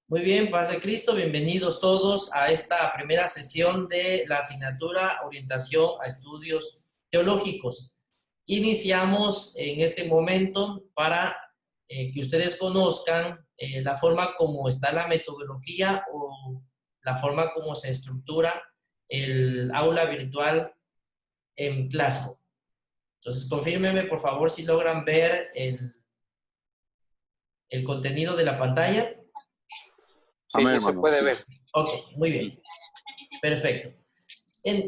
Muy bien, paz de Cristo, bienvenidos todos a esta primera sesión de la asignatura Orientación a Estudios Teológicos. Iniciamos en este momento para que ustedes conozcan la forma como está la metodología o la forma como se estructura el aula virtual en Classroom. Entonces, confírmenme por favor si logran ver el contenido de la pantalla. Sí, sí se puede ver. Ok, muy bien. Perfecto.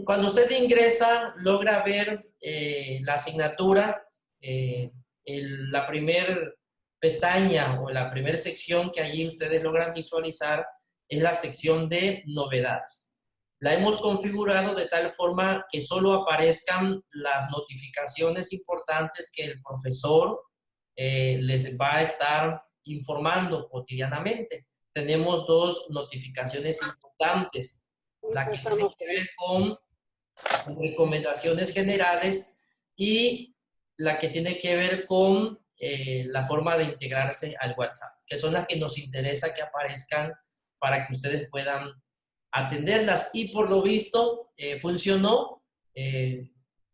Cuando usted ingresa, logra ver la asignatura, la primera pestaña o la primera sección que allí ustedes logran visualizar es la sección de novedades. La hemos configurado de tal forma que solo aparezcan las notificaciones importantes que el profesor les va a estar informando cotidianamente. Tenemos dos notificaciones importantes. La que tiene que ver con recomendaciones generales y la que tiene que ver con la forma de integrarse al WhatsApp, que son las que nos interesa que aparezcan para que ustedes puedan atenderlas. Y por lo visto funcionó,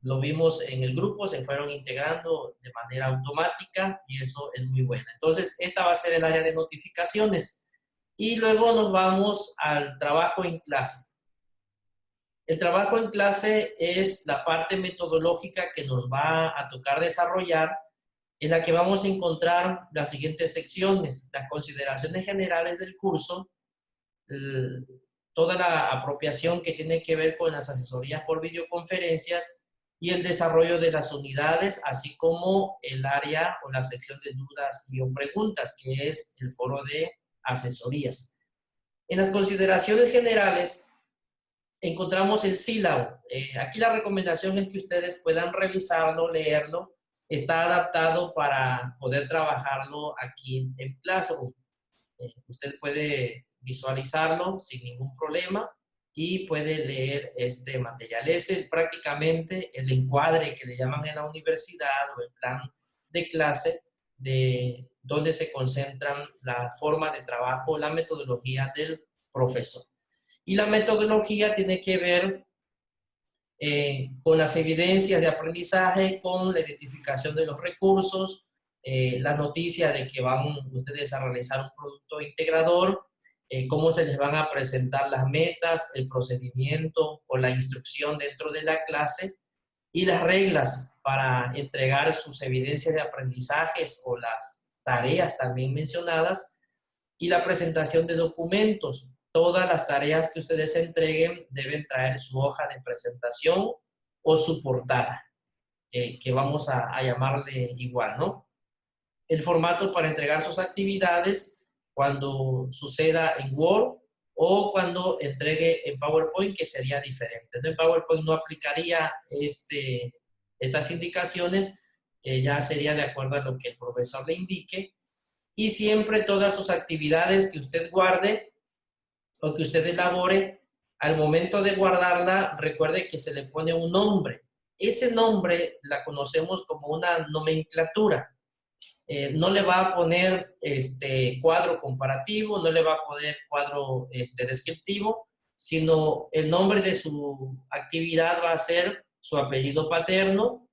lo vimos en el grupo, se fueron integrando de manera automática y eso es muy bueno. Entonces, esta va a ser el área de notificaciones. Y luego nos vamos al trabajo en clase. El trabajo en clase es la parte metodológica que nos va a tocar desarrollar, en la que vamos a encontrar las siguientes secciones: las consideraciones generales del curso, toda la apropiación que tiene que ver con las asesorías por videoconferencias y el desarrollo de las unidades, así como el área o la sección de dudas y preguntas, que es el foro de asesorías. En las consideraciones generales encontramos el sílabo. Aquí la recomendación es que ustedes puedan revisarlo, leerlo. Está adaptado para poder trabajarlo aquí en Classroom. Usted puede visualizarlo sin ningún problema y puede leer este material. Es prácticamente el encuadre que le llaman en la universidad o el plan de clase de donde se concentran la forma de trabajo, la metodología del profesor. Y la metodología tiene que ver con las evidencias de aprendizaje, con la identificación de los recursos, la noticia de que van ustedes a realizar un producto integrador, cómo se les van a presentar las metas, el procedimiento o la instrucción dentro de la clase y las reglas para entregar sus evidencias de aprendizajes o las tareas también mencionadas y la presentación de documentos. Todas las tareas que ustedes entreguen deben traer su hoja de presentación o su portada, que vamos a llamarle igual, ¿no? El formato para entregar sus actividades cuando suceda en Word o cuando entregue en PowerPoint, que sería diferente. En PowerPoint no aplicaría estas indicaciones, ya sería de acuerdo a lo que el profesor le indique. Y siempre todas sus actividades que usted guarde o que usted elabore, al momento de guardarla, recuerde que se le pone un nombre. Ese nombre la conocemos como una nomenclatura. No le va a poner cuadro comparativo, no le va a poner cuadro descriptivo, sino el nombre de su actividad va a ser su apellido paterno,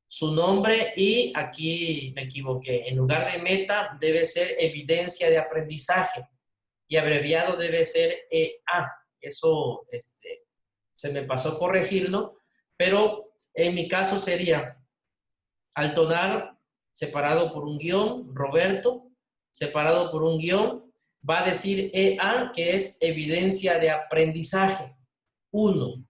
su nombre y aquí me equivoqué. En lugar de meta debe ser evidencia de aprendizaje y abreviado debe ser EA. Eso se me pasó corregirlo, pero en mi caso sería Altonar, separado por un guión, Roberto, separado por un guión, va a decir EA, que es evidencia de aprendizaje 1.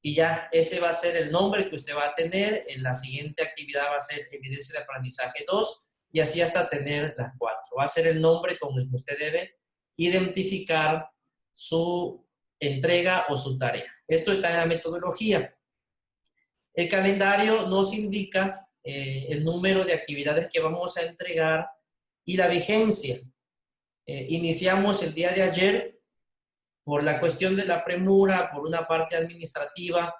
Y ya, ese va a ser el nombre que usted va a tener. En la siguiente actividad va a ser evidencia de aprendizaje 2, y así hasta tener las 4. Va a ser el nombre con el que usted debe identificar su entrega o su tarea. Esto está en la metodología. El calendario nos indica el número de actividades que vamos a entregar y la vigencia. Iniciamos el día de ayer por la cuestión de la premura, por una parte administrativa,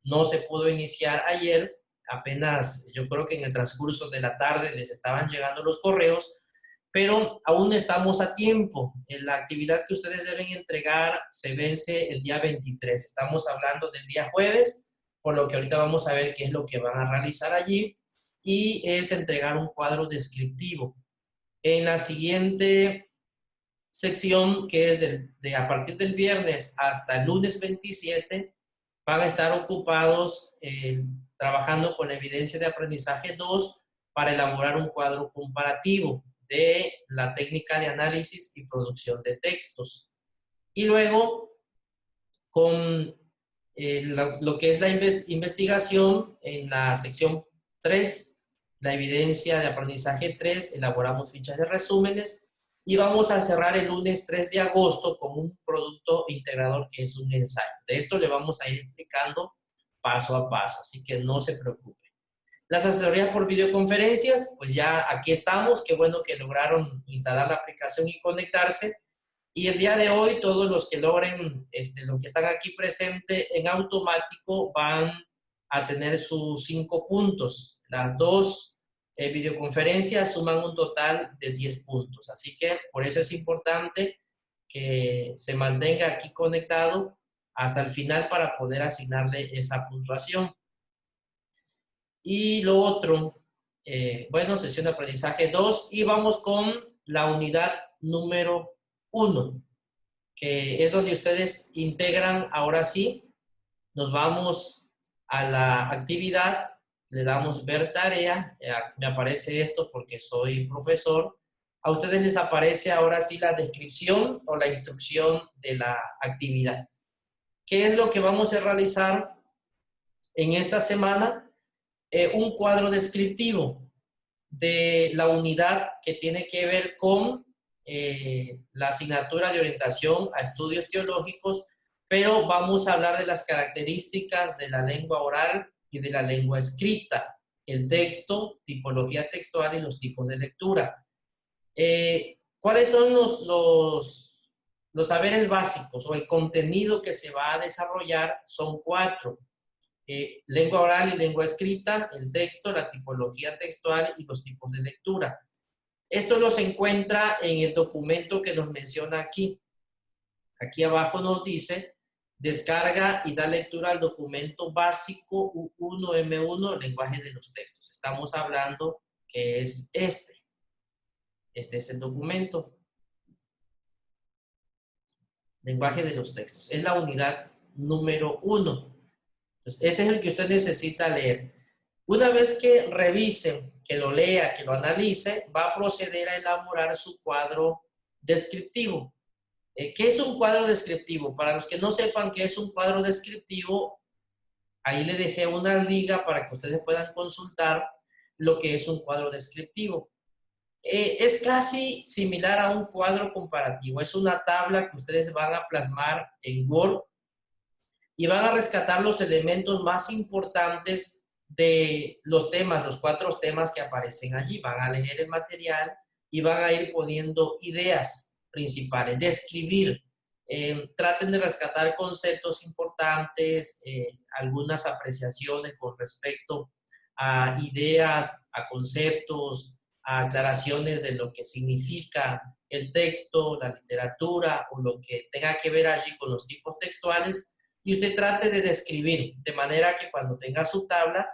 no se pudo iniciar ayer, apenas yo creo que en el transcurso de la tarde les estaban llegando los correos, pero aún estamos a tiempo. La actividad que ustedes deben entregar se vence el día 23. Estamos hablando del día jueves, por lo que ahorita vamos a ver qué es lo que van a realizar allí, y es entregar un cuadro descriptivo. En la siguiente sección, que es a partir del viernes hasta el lunes 27, van a estar ocupados trabajando con la evidencia de aprendizaje 2 para elaborar un cuadro comparativo de la técnica de análisis y producción de textos. Y luego, con lo que es la investigación, en la sección 3, la evidencia de aprendizaje 3, elaboramos fichas de resúmenes y vamos a cerrar el lunes 3 de agosto con un producto integrador que es un ensayo. De esto le vamos a ir explicando paso a paso, así que no se preocupe. Las asesorías por videoconferencias, pues ya aquí estamos. Qué bueno que lograron instalar la aplicación y conectarse. Y el día de hoy, todos los que logren, los que están aquí presentes en automático, van a tener sus 5 puntos. Las 2 videoconferencias suman un total de 10 puntos. Así que por eso es importante que se mantenga aquí conectado hasta el final para poder asignarle esa puntuación. Y lo otro, bueno, sesión de aprendizaje 2, y vamos con la unidad número 1, que es donde ustedes integran, ahora sí, nos vamos a la actividad, le damos ver tarea, me aparece esto porque soy profesor, a ustedes les aparece ahora sí la descripción o la instrucción de la actividad. ¿Qué es lo que vamos a realizar en esta semana? Un cuadro descriptivo de la unidad que tiene que ver con la asignatura de orientación a estudios teológicos, pero vamos a hablar de las características de la lengua oral y de la lengua escrita, el texto, tipología textual y los tipos de lectura. ¿Cuáles son los saberes básicos o el contenido que se va a desarrollar? Son 4. Lengua oral y lengua escrita, el texto, la tipología textual y los tipos de lectura. Esto los encuentra en el documento que nos menciona aquí. Aquí abajo nos dice, descarga y da lectura al documento básico U1M1, lenguaje de los textos. Estamos hablando que es este. Este es el documento. Lenguaje de los textos. Es la unidad número 1. Entonces, ese es el que usted necesita leer. Una vez que revise, que lo lea, que lo analice, va a proceder a elaborar su cuadro descriptivo. ¿Qué es un cuadro descriptivo? Para los que no sepan qué es un cuadro descriptivo, ahí le dejé una liga para que ustedes puedan consultar lo que es un cuadro descriptivo. Es casi similar a un cuadro comparativo. Es una tabla que ustedes van a plasmar en Word y van a rescatar los elementos más importantes de los temas, los 4 temas que aparecen allí. Van a leer el material y van a ir poniendo ideas principales, describir. Traten de rescatar conceptos importantes, algunas apreciaciones con respecto a ideas, a conceptos, a aclaraciones de lo que significa el texto, la literatura o lo que tenga que ver allí con los tipos textuales. Y usted trate de describir, de manera que cuando tenga su tabla,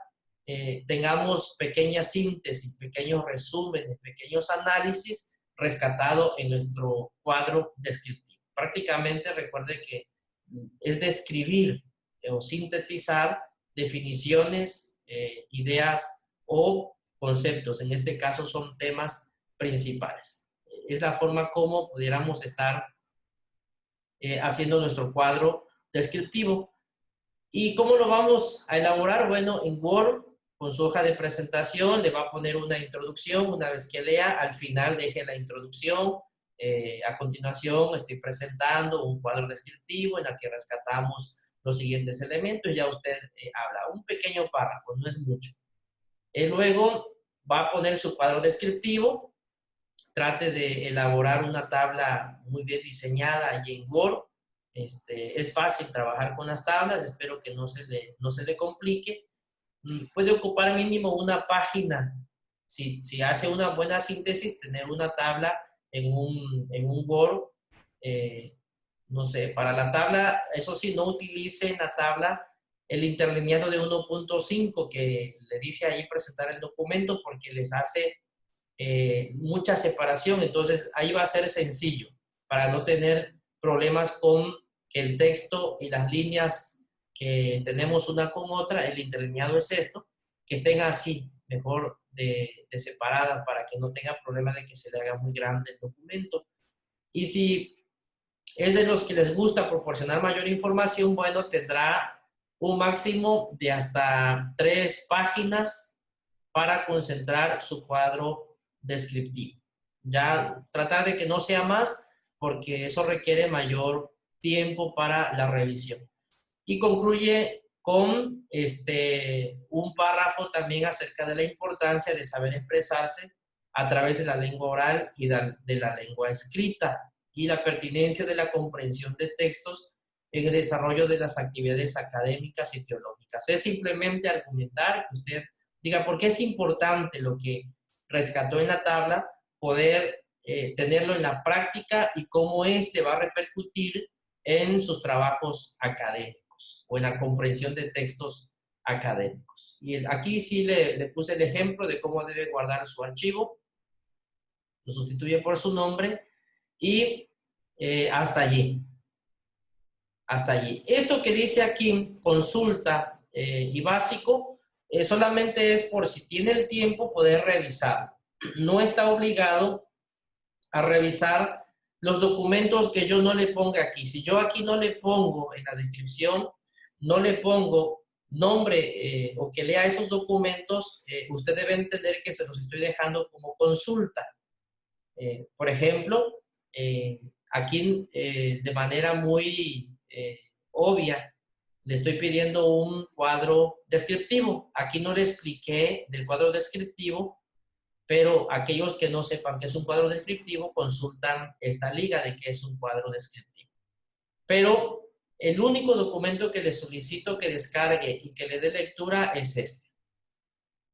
tengamos pequeñas síntesis, pequeños resúmenes, pequeños análisis rescatados en nuestro cuadro descriptivo. Prácticamente recuerde que es describir o sintetizar definiciones, ideas o conceptos. En este caso son temas principales. Es la forma como pudiéramos estar haciendo nuestro cuadro descriptivo. ¿Y cómo lo vamos a elaborar? Bueno, en Word, con su hoja de presentación, le va a poner una introducción. Una vez que lea, al final deje la introducción. A continuación, estoy presentando un cuadro descriptivo en el que rescatamos los siguientes elementos. Ya usted habla un pequeño párrafo, no es mucho. Luego va a poner su cuadro descriptivo. Trate de elaborar una tabla muy bien diseñada allí en Word. Es fácil trabajar con las tablas, espero que no se le complique. Puede ocupar mínimo una página. Si hace una buena síntesis, tener una tabla en un Word. No sé, para la tabla, eso sí, no utilice en la tabla el interlineado de 1.5 que le dice ahí presentar el documento, porque les hace mucha separación. Entonces ahí va a ser sencillo para no tener problemas con que el texto y las líneas que tenemos una con otra, el interlineado es esto, que estén así, mejor de separadas, para que no tenga problema de que se le haga muy grande el documento. Y si es de los que les gusta proporcionar mayor información, bueno, tendrá un máximo de hasta 3 páginas para concentrar su cuadro descriptivo. Ya tratar de que no sea más, porque eso requiere mayor tiempo para la revisión. Y concluye con un párrafo también acerca de la importancia de saber expresarse a través de la lengua oral y de la lengua escrita, y la pertinencia de la comprensión de textos en el desarrollo de las actividades académicas y teológicas. Es simplemente argumentar, que usted diga por qué es importante lo que rescató en la tabla, poder tenerlo en la práctica y cómo va a repercutir en sus trabajos académicos o en la comprensión de textos académicos. Y aquí sí le puse el ejemplo de cómo debe guardar su archivo. Lo sustituye por su nombre y hasta allí. Hasta allí. Esto que dice aquí, consulta y básico, solamente es por si tiene el tiempo poder revisar. No está obligado a revisar los documentos que yo no le ponga aquí. Si yo aquí no le pongo en la descripción, no le pongo nombre o que lea esos documentos, usted debe entender que se los estoy dejando como consulta. Por ejemplo, aquí de manera muy obvia, le estoy pidiendo un cuadro descriptivo. Aquí no le expliqué del cuadro descriptivo, pero aquellos que no sepan qué es un cuadro descriptivo consultan esta liga de qué es un cuadro descriptivo. Pero el único documento que le solicito que descargue y que le dé lectura es este,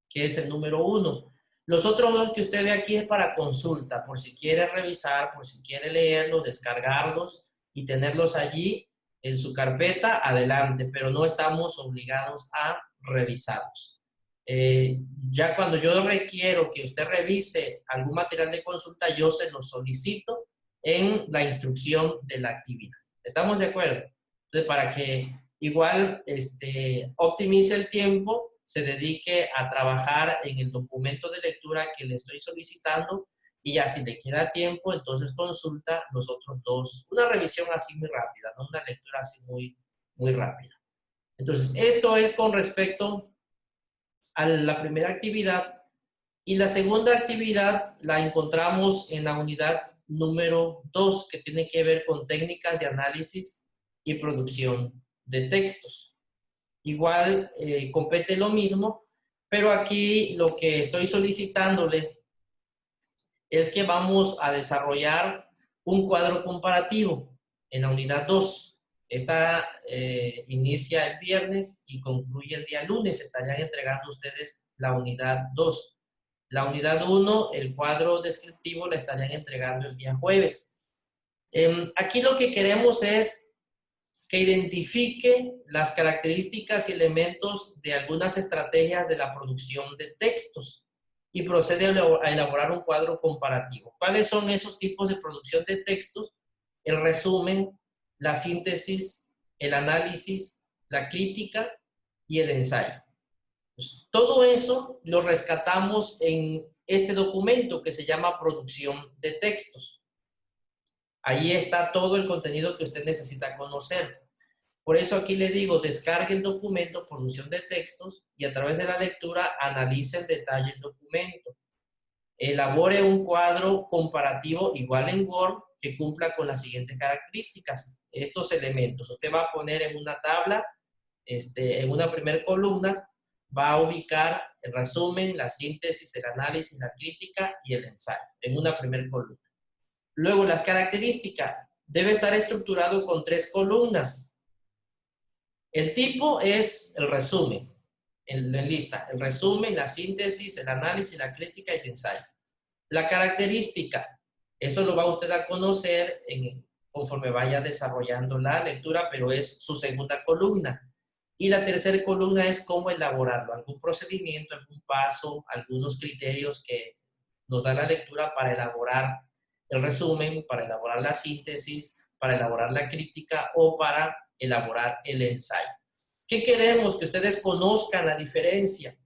que es el número 1. Los otros 2 que usted ve aquí es para consulta, por si quiere revisar, por si quiere leerlos, descargarlos y tenerlos allí en su carpeta, adelante, pero no estamos obligados a revisarlos. Ya cuando yo requiero que usted revise algún material de consulta, yo se lo solicito en la instrucción de la actividad. ¿Estamos de acuerdo? Entonces, para que igual optimice el tiempo, se dedique a trabajar en el documento de lectura que le estoy solicitando, y ya si le queda tiempo, entonces consulta los otros 2. Una revisión así muy rápida, no una lectura así muy, muy rápida. Entonces, esto es con respecto a la primera actividad. Y la segunda actividad la encontramos en la unidad número 2, que tiene que ver con técnicas de análisis y producción de textos. Igual compete lo mismo, pero aquí lo que estoy solicitándole es que vamos a desarrollar un cuadro comparativo en la unidad 2. Esta inicia el viernes y concluye el día lunes. Estarían entregando ustedes la unidad 2. La unidad 1, el cuadro descriptivo, la estarían entregando el día jueves. Aquí lo que queremos es que identifique las características y elementos de algunas estrategias de la producción de textos y procede a elaborar un cuadro comparativo. ¿Cuáles son esos tipos de producción de textos? El resumen, la síntesis, el análisis, la crítica y el ensayo. Pues, todo eso lo rescatamos en este documento que se llama Producción de Textos. Ahí está todo el contenido que usted necesita conocer. Por eso aquí le digo, descargue el documento Producción de Textos y a través de la lectura analice en detalle el documento. Elabore un cuadro comparativo igual en Word que cumpla con las siguientes características. Estos elementos usted va a poner en una tabla, en una primera columna, va a ubicar el resumen, la síntesis, el análisis, la crítica y el ensayo en una primera columna. Luego, las características, debe estar estructurado con 3 columnas. El tipo es el resumen, en lista. El resumen, la síntesis, el análisis, la crítica y el ensayo. La característica, eso lo va usted a conocer conforme vaya desarrollando la lectura, pero es su segunda columna. Y la tercera columna es cómo elaborarlo, algún procedimiento, algún paso, algunos criterios que nos da la lectura para elaborar el resumen, para elaborar la síntesis, para elaborar la crítica o para elaborar el ensayo. ¿Qué queremos? Que ustedes conozcan la diferencia.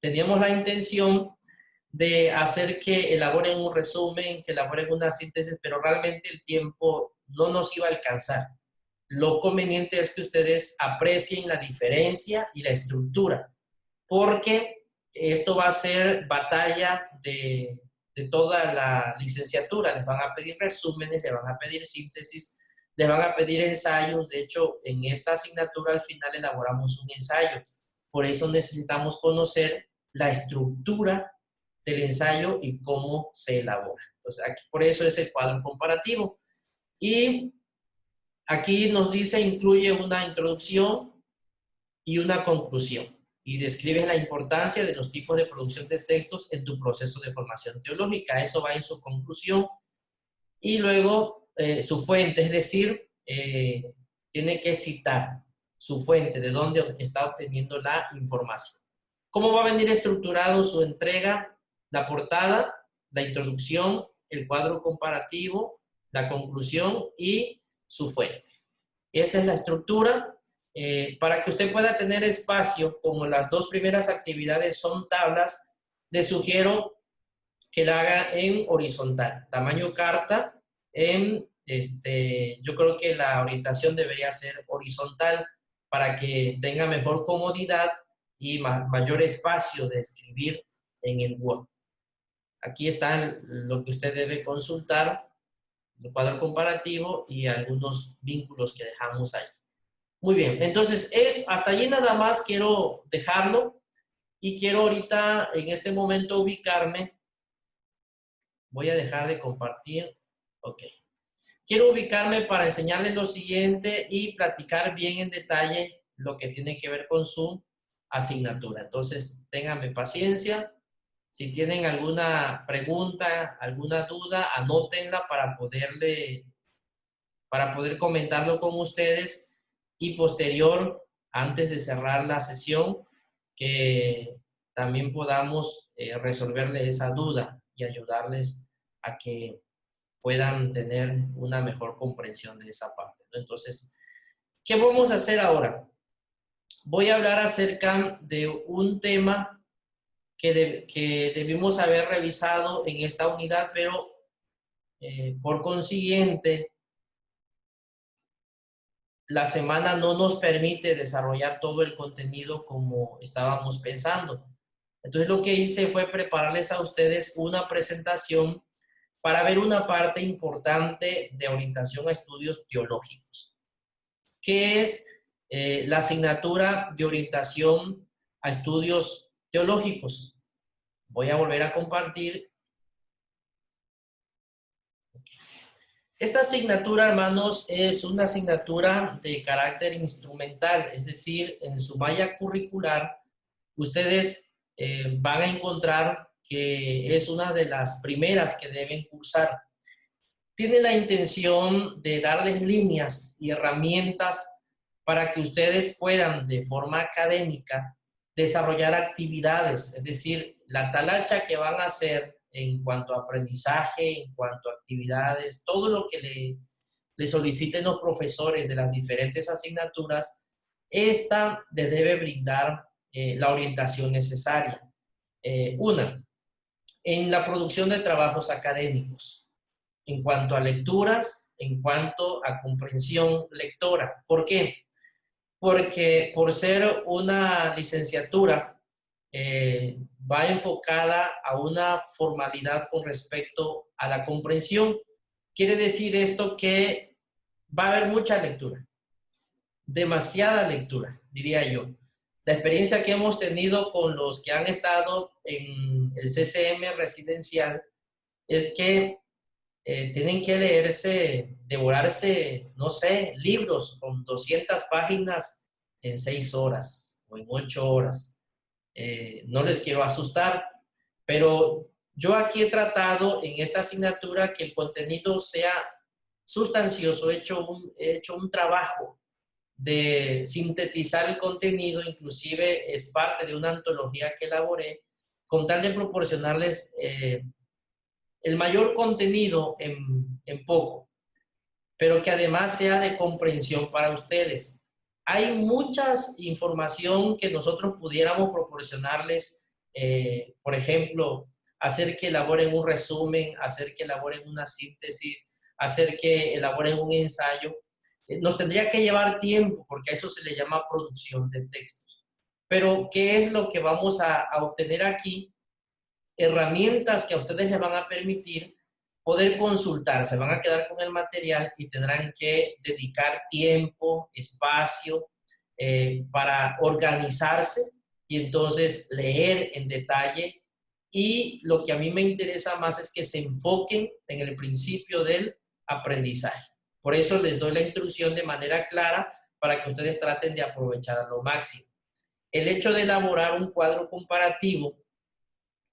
Teníamos la intención de hacer que elaboren un resumen, que elaboren una síntesis, pero realmente el tiempo no nos iba a alcanzar. Lo conveniente es que ustedes aprecien la diferencia y la estructura, porque esto va a ser batalla de toda la licenciatura. Les van a pedir resúmenes, les van a pedir síntesis, les van a pedir ensayos. De hecho, en esta asignatura al final elaboramos un ensayo. Por eso necesitamos conocer la estructura del ensayo y cómo se elabora. Entonces, aquí por eso es el cuadro comparativo. Y aquí nos dice, incluye una introducción y una conclusión. Y describe la importancia de los tipos de producción de textos en tu proceso de formación teológica. Eso va en su conclusión. Y luego su fuente, es decir, tiene que citar su fuente, de dónde está obteniendo la información. ¿Cómo va a venir estructurado su entrega? La portada, la introducción, el cuadro comparativo, la conclusión y su fuente. Esa es la estructura. Para que usted pueda tener espacio, como las 2 primeras actividades son tablas, le sugiero que la haga en horizontal, tamaño carta. Yo creo que la orientación debería ser horizontal para que tenga mejor comodidad y mayor espacio de escribir en el Word. Aquí está lo que usted debe consultar, el cuadro comparativo y algunos vínculos que dejamos ahí. Muy bien, entonces hasta allí nada más quiero dejarlo y quiero ahorita en este momento ubicarme. Voy a dejar de compartir. Ok. Quiero ubicarme para enseñarles lo siguiente y platicar bien en detalle lo que tiene que ver con su asignatura. Entonces, ténganme paciencia. Si tienen alguna pregunta, alguna duda, anótenla para poder comentarlo con ustedes y posterior, antes de cerrar la sesión, que también podamos resolverle esa duda y ayudarles a que puedan tener una mejor comprensión de esa parte. Entonces, ¿qué vamos a hacer ahora? Voy a hablar acerca de un tema que debimos haber revisado en esta unidad, pero por consiguiente, la semana no nos permite desarrollar todo el contenido como estábamos pensando. Entonces, lo que hice fue prepararles a ustedes una presentación para ver una parte importante de orientación a estudios teológicos, que es la asignatura de orientación a estudios teológicos. Voy a volver a compartir. Esta asignatura, hermanos, es una asignatura de carácter instrumental, es decir, en su malla curricular, ustedes van a encontrar que es una de las primeras que deben cursar. Tiene la intención de darles líneas y herramientas para que ustedes puedan, de forma académica, desarrollar actividades, es decir, la talacha que van a hacer en cuanto a aprendizaje, en cuanto a actividades, todo lo que le soliciten los profesores de las diferentes asignaturas, esta le debe brindar la orientación necesaria. En la producción de trabajos académicos, en cuanto a lecturas, en cuanto a comprensión lectora. ¿Por qué? Porque por ser una licenciatura, va enfocada a una formalidad con respecto a la comprensión. Quiere decir esto que va a haber mucha lectura, demasiada lectura, diría yo. La experiencia que hemos tenido con los que han estado en el CCM residencial es que tienen que leerse, devorarse, no sé, libros con 200 páginas en 6 horas o en 8 horas. No les quiero asustar, pero yo aquí he tratado en esta asignatura que el contenido sea sustancioso, he hecho un trabajo de sintetizar el contenido, inclusive es parte de una antología que elaboré, con tal de proporcionarles el mayor contenido en poco, pero que además sea de comprensión para ustedes. Hay mucha información que nosotros pudiéramos proporcionarles, por ejemplo, hacer que elaboren un resumen, hacer que elaboren una síntesis, hacer que elaboren un ensayo. Nos tendría que llevar tiempo, porque a eso se le llama producción de textos. Pero, ¿qué es lo que vamos a obtener aquí? Herramientas que a ustedes les van a permitir poder consultar, se van a quedar con el material y tendrán que dedicar tiempo, espacio para organizarse y entonces leer en detalle. Y lo que a mí me interesa más es que se enfoquen en el principio del aprendizaje. Por eso les doy la instrucción de manera clara para que ustedes traten de aprovechar a lo máximo. El hecho de elaborar un cuadro comparativo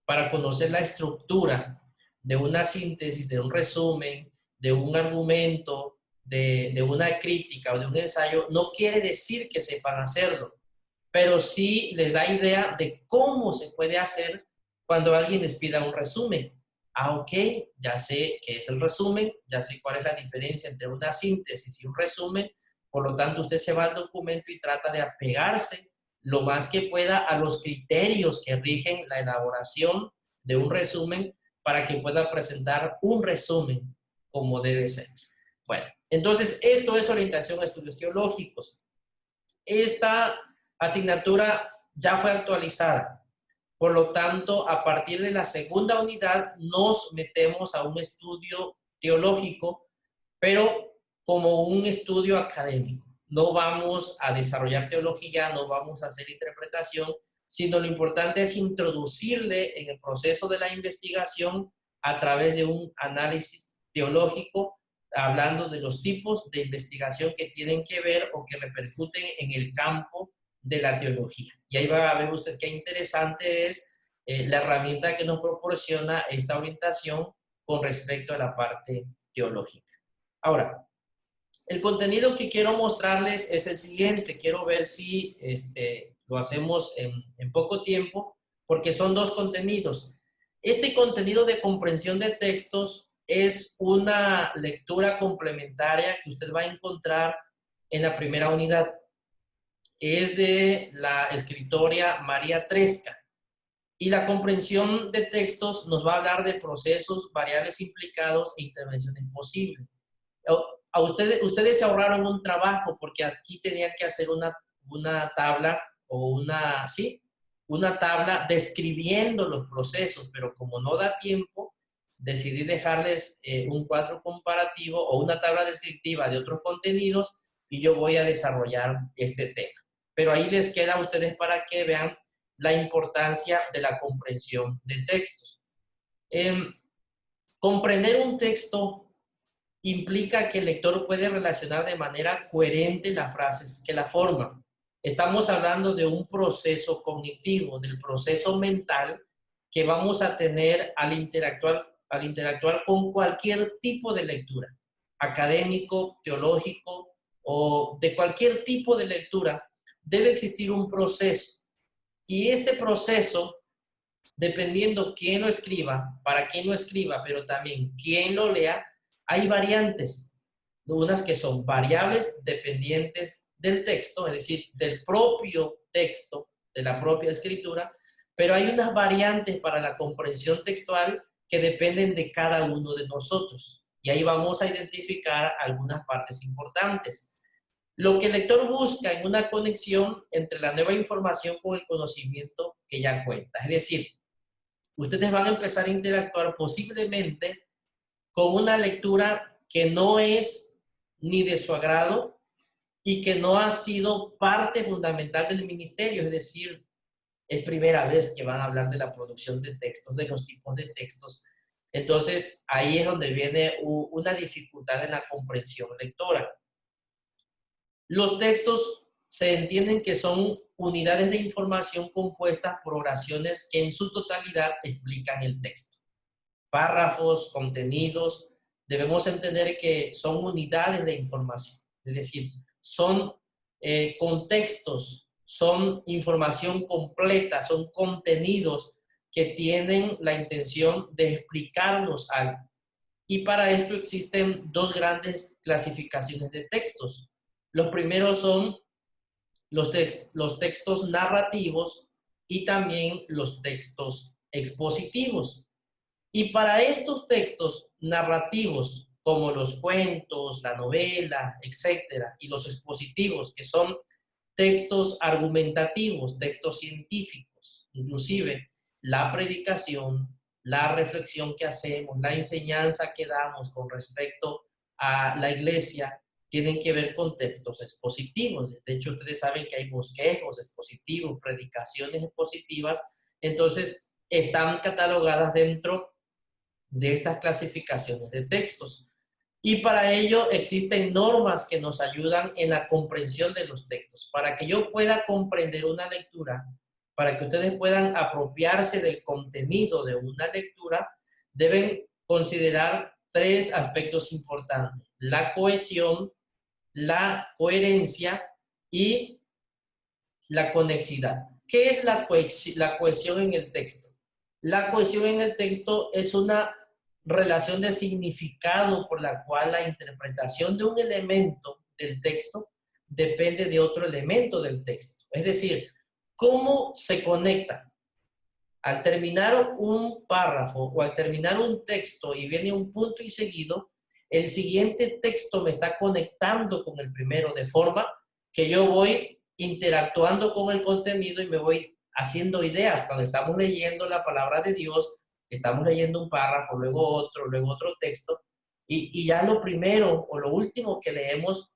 para conocer la estructura de una síntesis, de un resumen, de un argumento, de una crítica o de un ensayo, no quiere decir que sepan hacerlo, pero sí les da idea de cómo se puede hacer cuando alguien les pida un resumen. Ah, ok, ya sé qué es el resumen, ya sé cuál es la diferencia entre una síntesis y un resumen, por lo tanto usted se va al documento y trata de apegarse lo más que pueda a los criterios que rigen la elaboración de un resumen para que pueda presentar un resumen como debe ser. Bueno, entonces esto es orientación a estudios teológicos. Esta asignatura ya fue actualizada. Por lo tanto, a partir de la segunda unidad nos metemos a un estudio teológico, pero como un estudio académico. No vamos a desarrollar teología, no vamos a hacer interpretación, sino lo importante es introducirle en el proceso de la investigación a través de un análisis teológico, hablando de los tipos de investigación que tienen que ver o que repercuten en el campo de la teología. Y ahí va a ver usted qué interesante es la herramienta que nos proporciona esta orientación con respecto a la parte teológica. Ahora, el contenido que quiero mostrarles es el siguiente. Quiero ver si lo hacemos en poco tiempo, porque son dos contenidos. Este contenido de comprensión de textos es una lectura complementaria que usted va a encontrar en la primera unidad. Es de la escritora María Tresca. Y la comprensión de textos nos va a hablar de procesos, variables implicados e intervenciones posibles. A ustedes se ahorraron un trabajo porque aquí tenían que hacer una tabla o una tabla describiendo los procesos, pero como no da tiempo, decidí dejarles un cuadro comparativo o una tabla descriptiva de otros contenidos y yo voy a desarrollar este tema. Pero ahí les queda a ustedes para que vean la importancia de la comprensión de textos. Comprender un texto implica que el lector puede relacionar de manera coherente las frases que la forman. Estamos hablando de un proceso cognitivo, del proceso mental que vamos a tener al interactuar con cualquier tipo de lectura, académico, teológico o de cualquier tipo de lectura. Debe existir un proceso. Y este proceso, dependiendo quién lo escriba, para quién lo escriba, pero también quién lo lea, hay variantes. Unas que son variables dependientes del texto, es decir, del propio texto, de la propia escritura, pero hay unas variantes para la comprensión textual que dependen de cada uno de nosotros. Y ahí vamos a identificar algunas partes importantes. Lo que el lector busca en una conexión entre la nueva información con el conocimiento que ya cuenta. Es decir, ustedes van a empezar a interactuar posiblemente con una lectura que no es ni de su agrado y que no ha sido parte fundamental del ministerio. Es decir, es primera vez que van a hablar de la producción de textos, de los tipos de textos. Entonces, ahí es donde viene una dificultad en la comprensión lectora. Los textos se entienden que son unidades de información compuestas por oraciones que en su totalidad explican el texto. Párrafos, contenidos, debemos entender que son unidades de información, es decir, son contextos, son información completa, son contenidos que tienen la intención de explicarnos algo. Y para esto existen dos grandes clasificaciones de textos. Los primeros son los textos narrativos y también los textos expositivos. Y para estos textos narrativos, como los cuentos, la novela, etcétera, y los expositivos, que son textos argumentativos, textos científicos, inclusive la predicación, la reflexión que hacemos, la enseñanza que damos con respecto a la iglesia, tienen que ver con textos expositivos. De hecho, ustedes saben que hay bosquejos expositivos, predicaciones expositivas, entonces están catalogadas dentro de estas clasificaciones de textos. Y para ello existen normas que nos ayudan en la comprensión de los textos. Para que yo pueda comprender una lectura, para que ustedes puedan apropiarse del contenido de una lectura, deben considerar tres aspectos importantes: la cohesión, la coherencia y la conexidad. ¿Qué es la cohesión en el texto? La cohesión en el texto es una relación de significado por la cual la interpretación de un elemento del texto depende de otro elemento del texto. Es decir, cómo se conecta. Al terminar un párrafo o al terminar un texto y viene un punto y seguido, el siguiente texto me está conectando con el primero, de forma que yo voy interactuando con el contenido y me voy haciendo ideas. Cuando estamos leyendo la palabra de Dios, estamos leyendo un párrafo, luego otro texto, y ya lo primero o lo último que leemos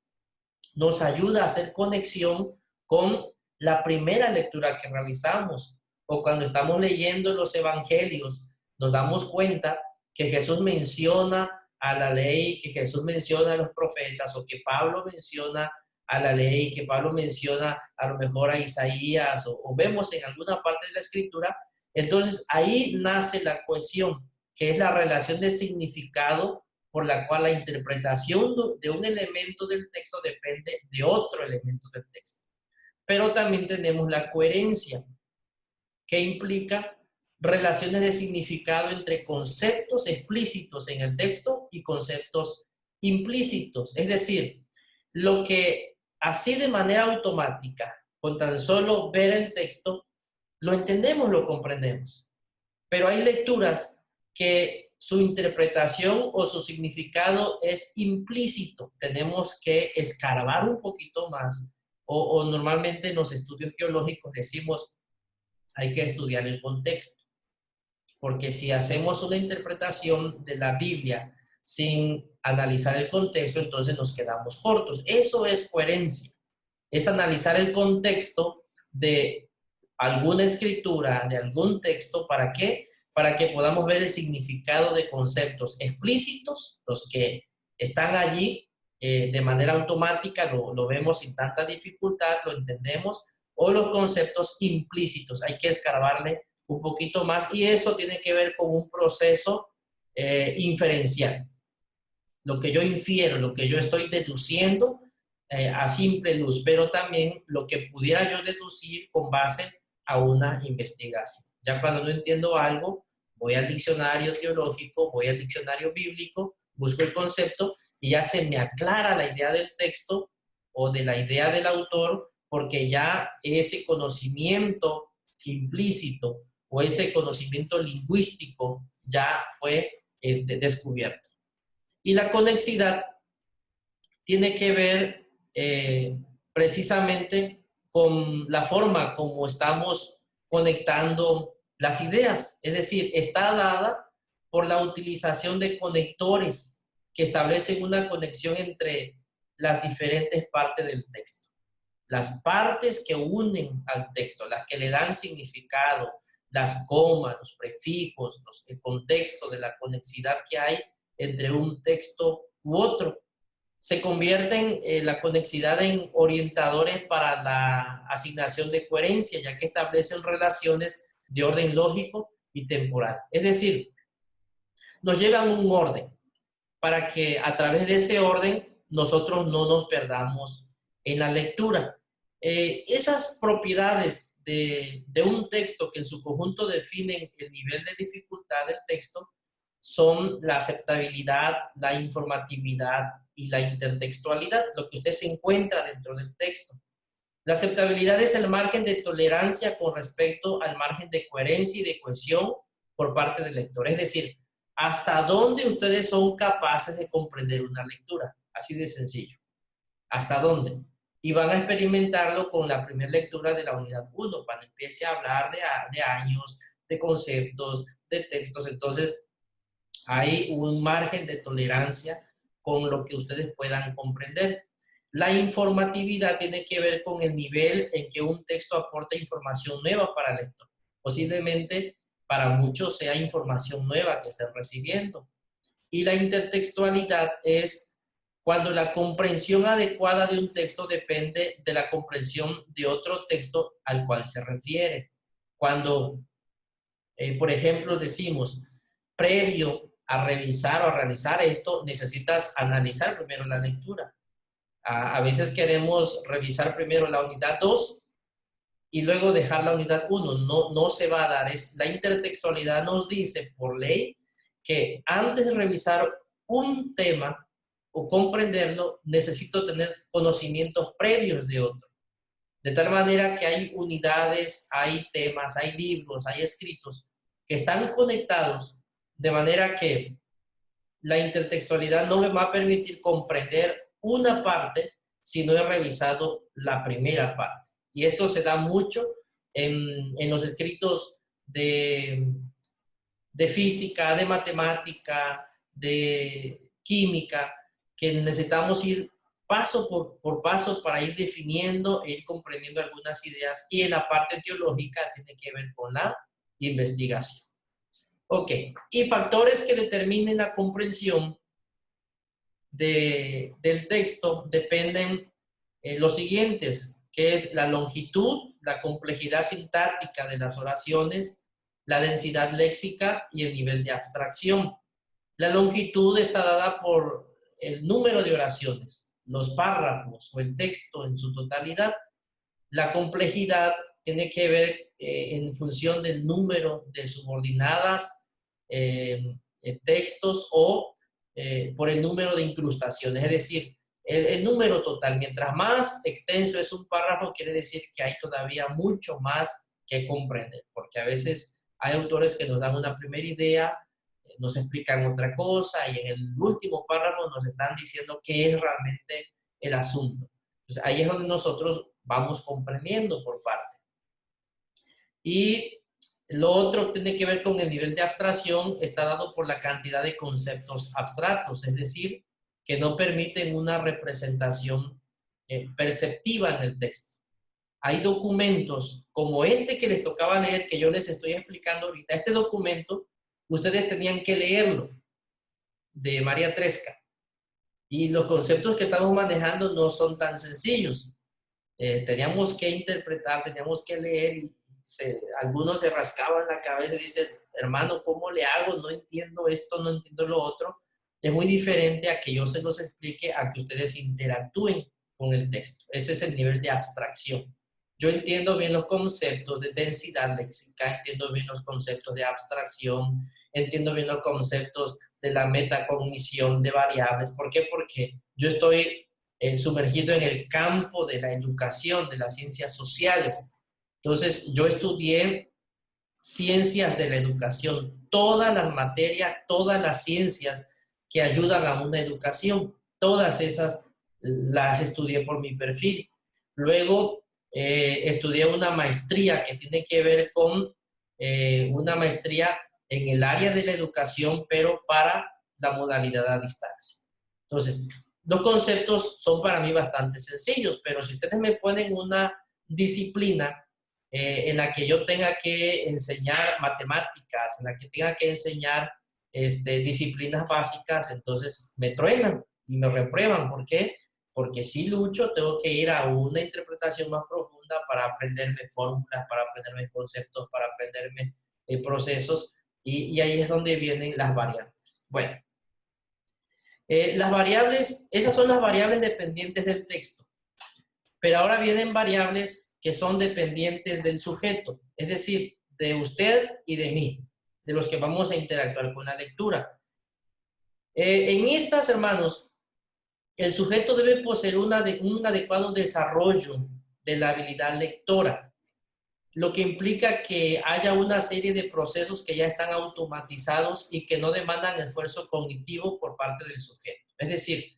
nos ayuda a hacer conexión con la primera lectura que realizamos. O cuando estamos leyendo los evangelios, nos damos cuenta que Jesús menciona a la ley, que Jesús menciona a los profetas, o que Pablo menciona a la ley, que Pablo menciona a lo mejor a Isaías, o vemos en alguna parte de la escritura. Entonces ahí nace la cohesión, que es la relación de significado por la cual la interpretación de un elemento del texto depende de otro elemento del texto. Pero también tenemos la coherencia, que implica relaciones de significado entre conceptos explícitos en el texto y conceptos implícitos. Es decir, lo que así de manera automática, con tan solo ver el texto, lo entendemos, lo comprendemos. Pero hay lecturas que su interpretación o su significado es implícito. Tenemos que escarbar un poquito más, o normalmente en los estudios teológicos decimos, hay que estudiar el contexto, porque si hacemos una interpretación de la Biblia sin analizar el contexto, entonces nos quedamos cortos. Eso es coherencia, es analizar el contexto de alguna escritura, de algún texto. ¿Para qué? Para que podamos ver el significado de conceptos explícitos, los que están allí de manera automática, lo vemos sin tanta dificultad, lo entendemos, o los conceptos implícitos. Hay que escarbarle un poquito más, y eso tiene que ver con un proceso inferencial. Lo que yo infiero, lo que yo estoy deduciendo a simple luz, pero también lo que pudiera yo deducir con base a una investigación. Ya cuando no entiendo algo, voy al diccionario teológico, voy al diccionario bíblico, busco el concepto y ya se me aclara la idea del texto o de la idea del autor, porque ya ese conocimiento implícito o ese conocimiento lingüístico ya fue descubierto. Y la conexidad tiene que ver precisamente con la forma como estamos conectando las ideas. Es decir, está dada por la utilización de conectores que establecen una conexión entre las diferentes partes del texto. Las partes que unen al texto, las que le dan significado, las comas, los prefijos, el contexto de la conexidad que hay entre un texto u otro. Se convierten la conexidad en orientadores para la asignación de coherencia, ya que establecen relaciones de orden lógico y temporal. Es decir, nos llevan un orden para que a través de ese orden nosotros no nos perdamos en la lectura. Esas propiedades de un texto que en su conjunto definen el nivel de dificultad del texto son la aceptabilidad, la informatividad y la intertextualidad, lo que usted se encuentra dentro del texto. La aceptabilidad es el margen de tolerancia con respecto al margen de coherencia y de cohesión por parte del lector. Es decir, hasta dónde ustedes son capaces de comprender una lectura. Así de sencillo. ¿Hasta dónde? Y van a experimentarlo con la primera lectura de la unidad 1, cuando empiece a hablar de años, de conceptos, de textos. Entonces, hay un margen de tolerancia con lo que ustedes puedan comprender. La informatividad tiene que ver con el nivel en que un texto aporta información nueva para el lector. Posiblemente para muchos sea información nueva que estén recibiendo. Y la intertextualidad es cuando la comprensión adecuada de un texto depende de la comprensión de otro texto al cual se refiere. Cuando, por ejemplo, decimos, previo a revisar o a realizar esto, necesitas analizar primero la lectura. A veces queremos revisar primero la unidad 2 y luego dejar la unidad 1. No se va a dar. La intertextualidad nos dice por ley que antes de revisar un tema o comprenderlo, necesito tener conocimientos previos de otro. De tal manera que hay unidades, hay temas, hay libros, hay escritos que están conectados de manera que la intertextualidad no me va a permitir comprender una parte si no he revisado la primera parte. Y esto se da mucho en los escritos de física, de matemática, de química, que necesitamos ir paso por paso para ir definiendo e ir comprendiendo algunas ideas. Y en la parte teológica tiene que ver con la investigación. Ok, y factores que determinen la comprensión del texto dependen los siguientes, que es la longitud, la complejidad sintáctica de las oraciones, la densidad léxica y el nivel de abstracción. La longitud está dada por el número de oraciones, los párrafos o el texto en su totalidad. La complejidad tiene que ver en función del número de subordinadas, textos o por el número de incrustaciones, es decir, el número total. Mientras más extenso es un párrafo, quiere decir que hay todavía mucho más que comprender, porque a veces hay autores que nos dan una primera idea, nos explican otra cosa y en el último párrafo nos están diciendo qué es realmente el asunto. Entonces, ahí es donde nosotros vamos comprendiendo por parte. Y lo otro tiene que ver con el nivel de abstracción, está dado por la cantidad de conceptos abstractos, es decir, que no permiten una representación perceptiva en el texto. Hay documentos como este que les tocaba leer, que yo les estoy explicando ahorita. Este documento, ustedes tenían que leerlo, de María Tresca. Y los conceptos que estamos manejando no son tan sencillos. Teníamos que interpretar, teníamos que leer y algunos se rascaban la cabeza y dicen, hermano, ¿cómo le hago? No entiendo esto, no entiendo lo otro. Es muy diferente a que yo se los explique, a que ustedes interactúen con el texto. Ese es el nivel de abstracción. Yo entiendo bien los conceptos de densidad léxica, entiendo bien los conceptos de abstracción, entiendo bien los conceptos de la metacognición de variables. ¿Por qué? Porque yo estoy sumergido en el campo de la educación, de las ciencias sociales. Entonces, yo estudié ciencias de la educación, todas las materias, todas las ciencias que ayudan a una educación, todas esas las estudié por mi perfil. Luego, estudié una maestría que tiene que ver con una maestría en el área de la educación, pero para la modalidad a distancia. Entonces, los conceptos son para mí bastante sencillos, pero si ustedes me ponen una disciplina en la que yo tenga que enseñar matemáticas, en la que tenga que enseñar disciplinas básicas, entonces me truenan y me reprueban. ¿Por qué? Porque si lucho, tengo que ir a una interpretación más profunda para aprenderme fórmulas, para aprenderme conceptos, para aprenderme procesos, y ahí es donde vienen las variantes. Bueno, las variables, esas son las variables dependientes del texto, pero ahora vienen variables que son dependientes del sujeto, es decir, de usted y de mí, de los que vamos a interactuar con la lectura. En estas, hermanos, el sujeto debe poseer un adecuado desarrollo de la habilidad lectora, lo que implica que haya una serie de procesos que ya están automatizados y que no demandan esfuerzo cognitivo por parte del sujeto. Es decir,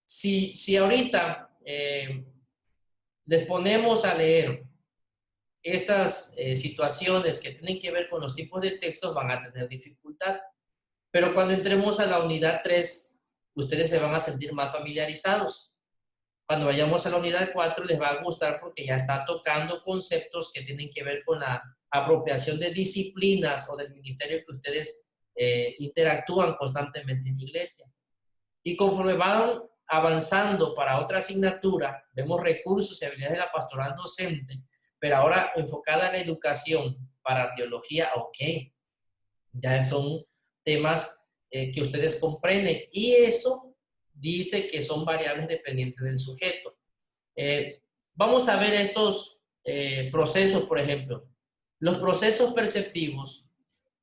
si ahorita les ponemos a leer estas situaciones que tienen que ver con los tipos de textos, van a tener dificultad. Pero cuando entremos a la unidad 3, ustedes se van a sentir más familiarizados. Cuando vayamos a la unidad 4, les va a gustar porque ya está tocando conceptos que tienen que ver con la apropiación de disciplinas o del ministerio que ustedes interactúan constantemente en la iglesia. Y conforme van avanzando para otra asignatura, vemos recursos y habilidades de la pastoral docente, pero ahora enfocada a la educación para teología, ok, ya son temas que ustedes comprenden, y eso dice que son variables dependientes del sujeto. Vamos a ver estos procesos, por ejemplo. Los procesos perceptivos,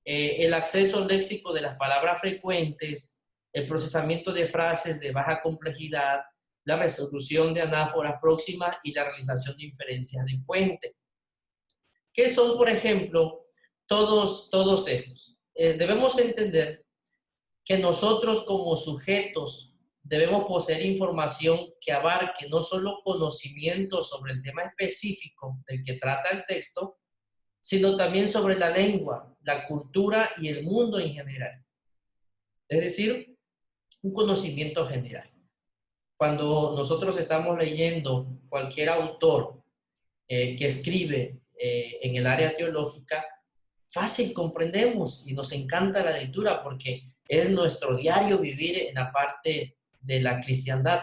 el acceso léxico de las palabras frecuentes, el procesamiento de frases de baja complejidad, la resolución de anáforas próximas y la realización de inferencias de puente. ¿Qué son, por ejemplo, todos estos? Debemos entender que nosotros como sujetos debemos poseer información que abarque no solo conocimiento sobre el tema específico del que trata el texto, sino también sobre la lengua, la cultura y el mundo en general. Es decir, un conocimiento general. Cuando nosotros estamos leyendo cualquier autor que escribe en el área teológica, fácil comprendemos y nos encanta la lectura porque es nuestro diario vivir en la parte de la cristiandad.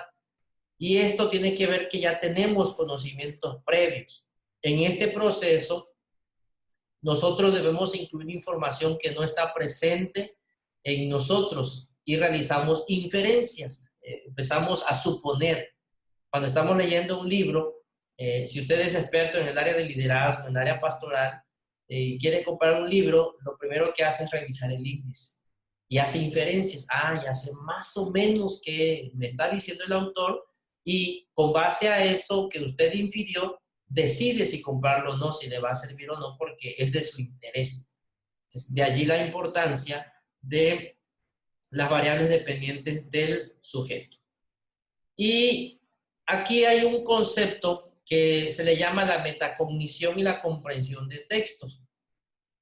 Y esto tiene que ver que ya tenemos conocimientos previos. En este proceso, nosotros debemos incluir información que no está presente en nosotros y realizamos inferencias. Empezamos a suponer. Cuando estamos leyendo un libro, si usted es experto en el área de liderazgo, en el área pastoral, y quiere comprar un libro, lo primero que hace es revisar el índice y hace inferencias. Ya sé más o menos qué me está diciendo el autor, y con base a eso que usted infirió, decide si comprarlo o no, si le va a servir o no, porque es de su interés. Entonces, de allí la importancia de las variables dependientes del sujeto. Y aquí hay un concepto que se le llama la metacognición y la comprensión de textos.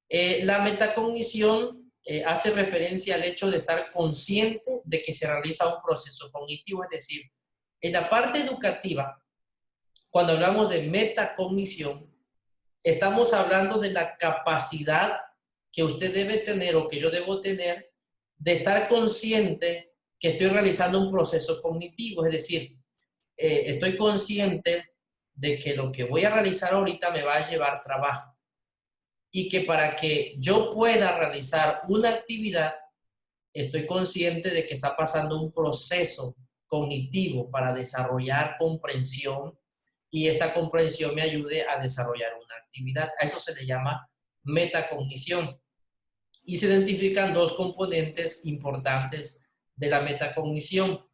La metacognición hace referencia al hecho de estar consciente de que se realiza un proceso cognitivo, es decir, en la parte educativa, cuando hablamos de metacognición, estamos hablando de la capacidad que usted debe tener o que yo debo tener de estar consciente que estoy realizando un proceso cognitivo, es decir, estoy consciente de que lo que voy a realizar ahorita me va a llevar trabajo y que para que yo pueda realizar una actividad, estoy consciente de que está pasando un proceso cognitivo para desarrollar comprensión y esta comprensión me ayude a desarrollar una actividad. A eso se le llama metacognición. Y se identifican dos componentes importantes de la metacognición.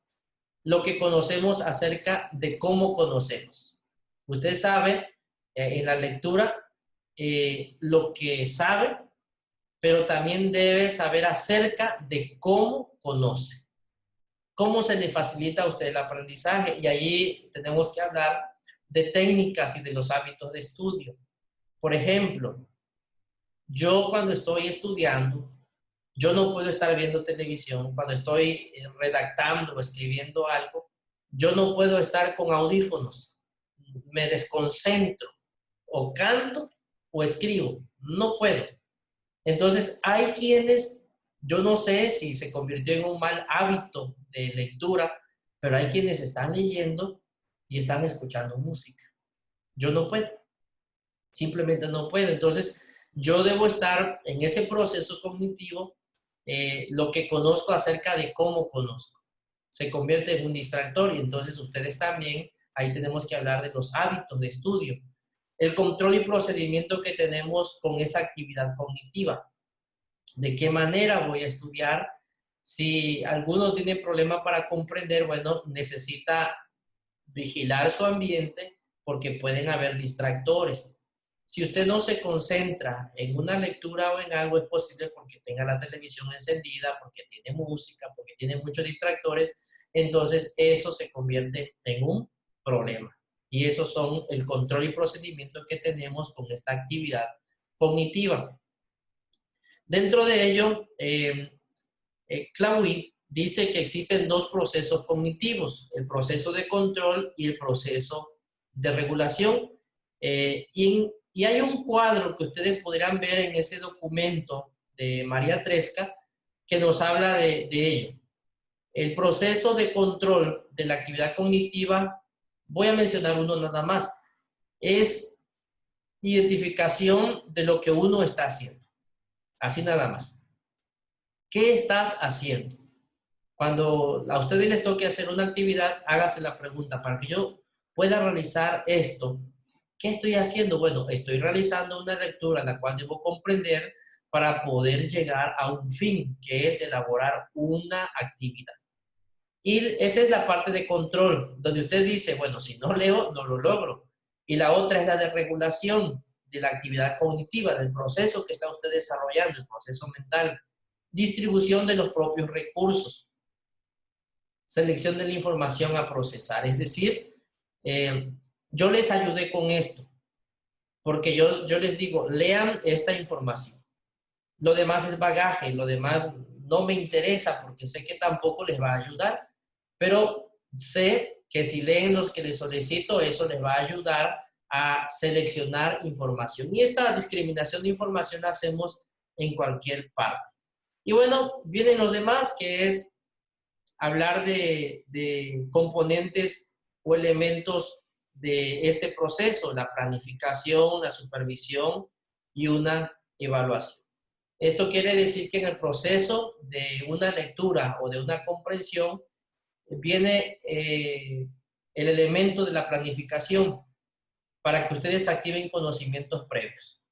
Lo que conocemos acerca de cómo conocemos. Usted sabe en la lectura lo que sabe, pero también debe saber acerca de cómo conoce. ¿Cómo se le facilita a usted el aprendizaje? Y ahí tenemos que hablar de técnicas y de los hábitos de estudio. Por ejemplo, yo cuando estoy estudiando, yo no puedo estar viendo televisión. Cuando estoy redactando o escribiendo algo, yo no puedo estar con audífonos. Me desconcentro. o canto o escribo. No puedo. Entonces, hay quienes, yo no sé si se convirtió en un mal hábito de lectura, pero hay quienes están leyendo y están escuchando música. Yo no puedo. Simplemente no puedo. Entonces, yo debo estar en ese proceso cognitivo, lo que conozco acerca de cómo conozco. Se convierte en un distractor y entonces ustedes también, ahí tenemos que hablar de los hábitos de estudio. El control y procedimiento que tenemos con esa actividad cognitiva. ¿De qué manera voy a estudiar? Si alguno tiene problema para comprender, bueno, necesita vigilar su ambiente porque pueden haber distractores. Si usted no se concentra en una lectura o en algo, es posible porque tenga la televisión encendida, porque tiene música, porque tiene muchos distractores, entonces eso se convierte en un problema. Y esos son el control y procedimiento que tenemos con esta actividad cognitiva. Dentro de ello, Clauy dice que existen dos procesos cognitivos, el proceso de control y el proceso de regulación. Y hay un cuadro que ustedes podrán ver en ese documento de María Tresca que nos habla de ello. El proceso de control de la actividad cognitiva, voy a mencionar uno nada más, es identificación de lo que uno está haciendo. Así nada más. ¿Qué estás haciendo? Cuando a ustedes les toque hacer una actividad, hágase la pregunta, para que yo pueda realizar esto, ¿qué estoy haciendo? Bueno, estoy realizando una lectura la cual debo comprender para poder llegar a un fin, que es elaborar una actividad. Y esa es la parte de control, donde usted dice, bueno, si no leo, no lo logro. Y la otra es la de regulación de la actividad cognitiva, del proceso que está usted desarrollando, el proceso mental. Distribución de los propios recursos. Selección de la información a procesar. Es decir, yo les ayudé con esto, porque yo les digo, lean esta información. Lo demás es bagaje, lo demás no me interesa porque sé que tampoco les va a ayudar, pero sé que si leen los que les solicito, eso les va a ayudar a seleccionar información. Y esta discriminación de información la hacemos en cualquier parte. Y bueno, vienen los demás, que es hablar de componentes o elementos de este proceso, la planificación, la supervisión y una evaluación. Esto quiere decir que en el proceso de una lectura o de una comprensión viene el elemento de la planificación para que ustedes activen conocimientos previos.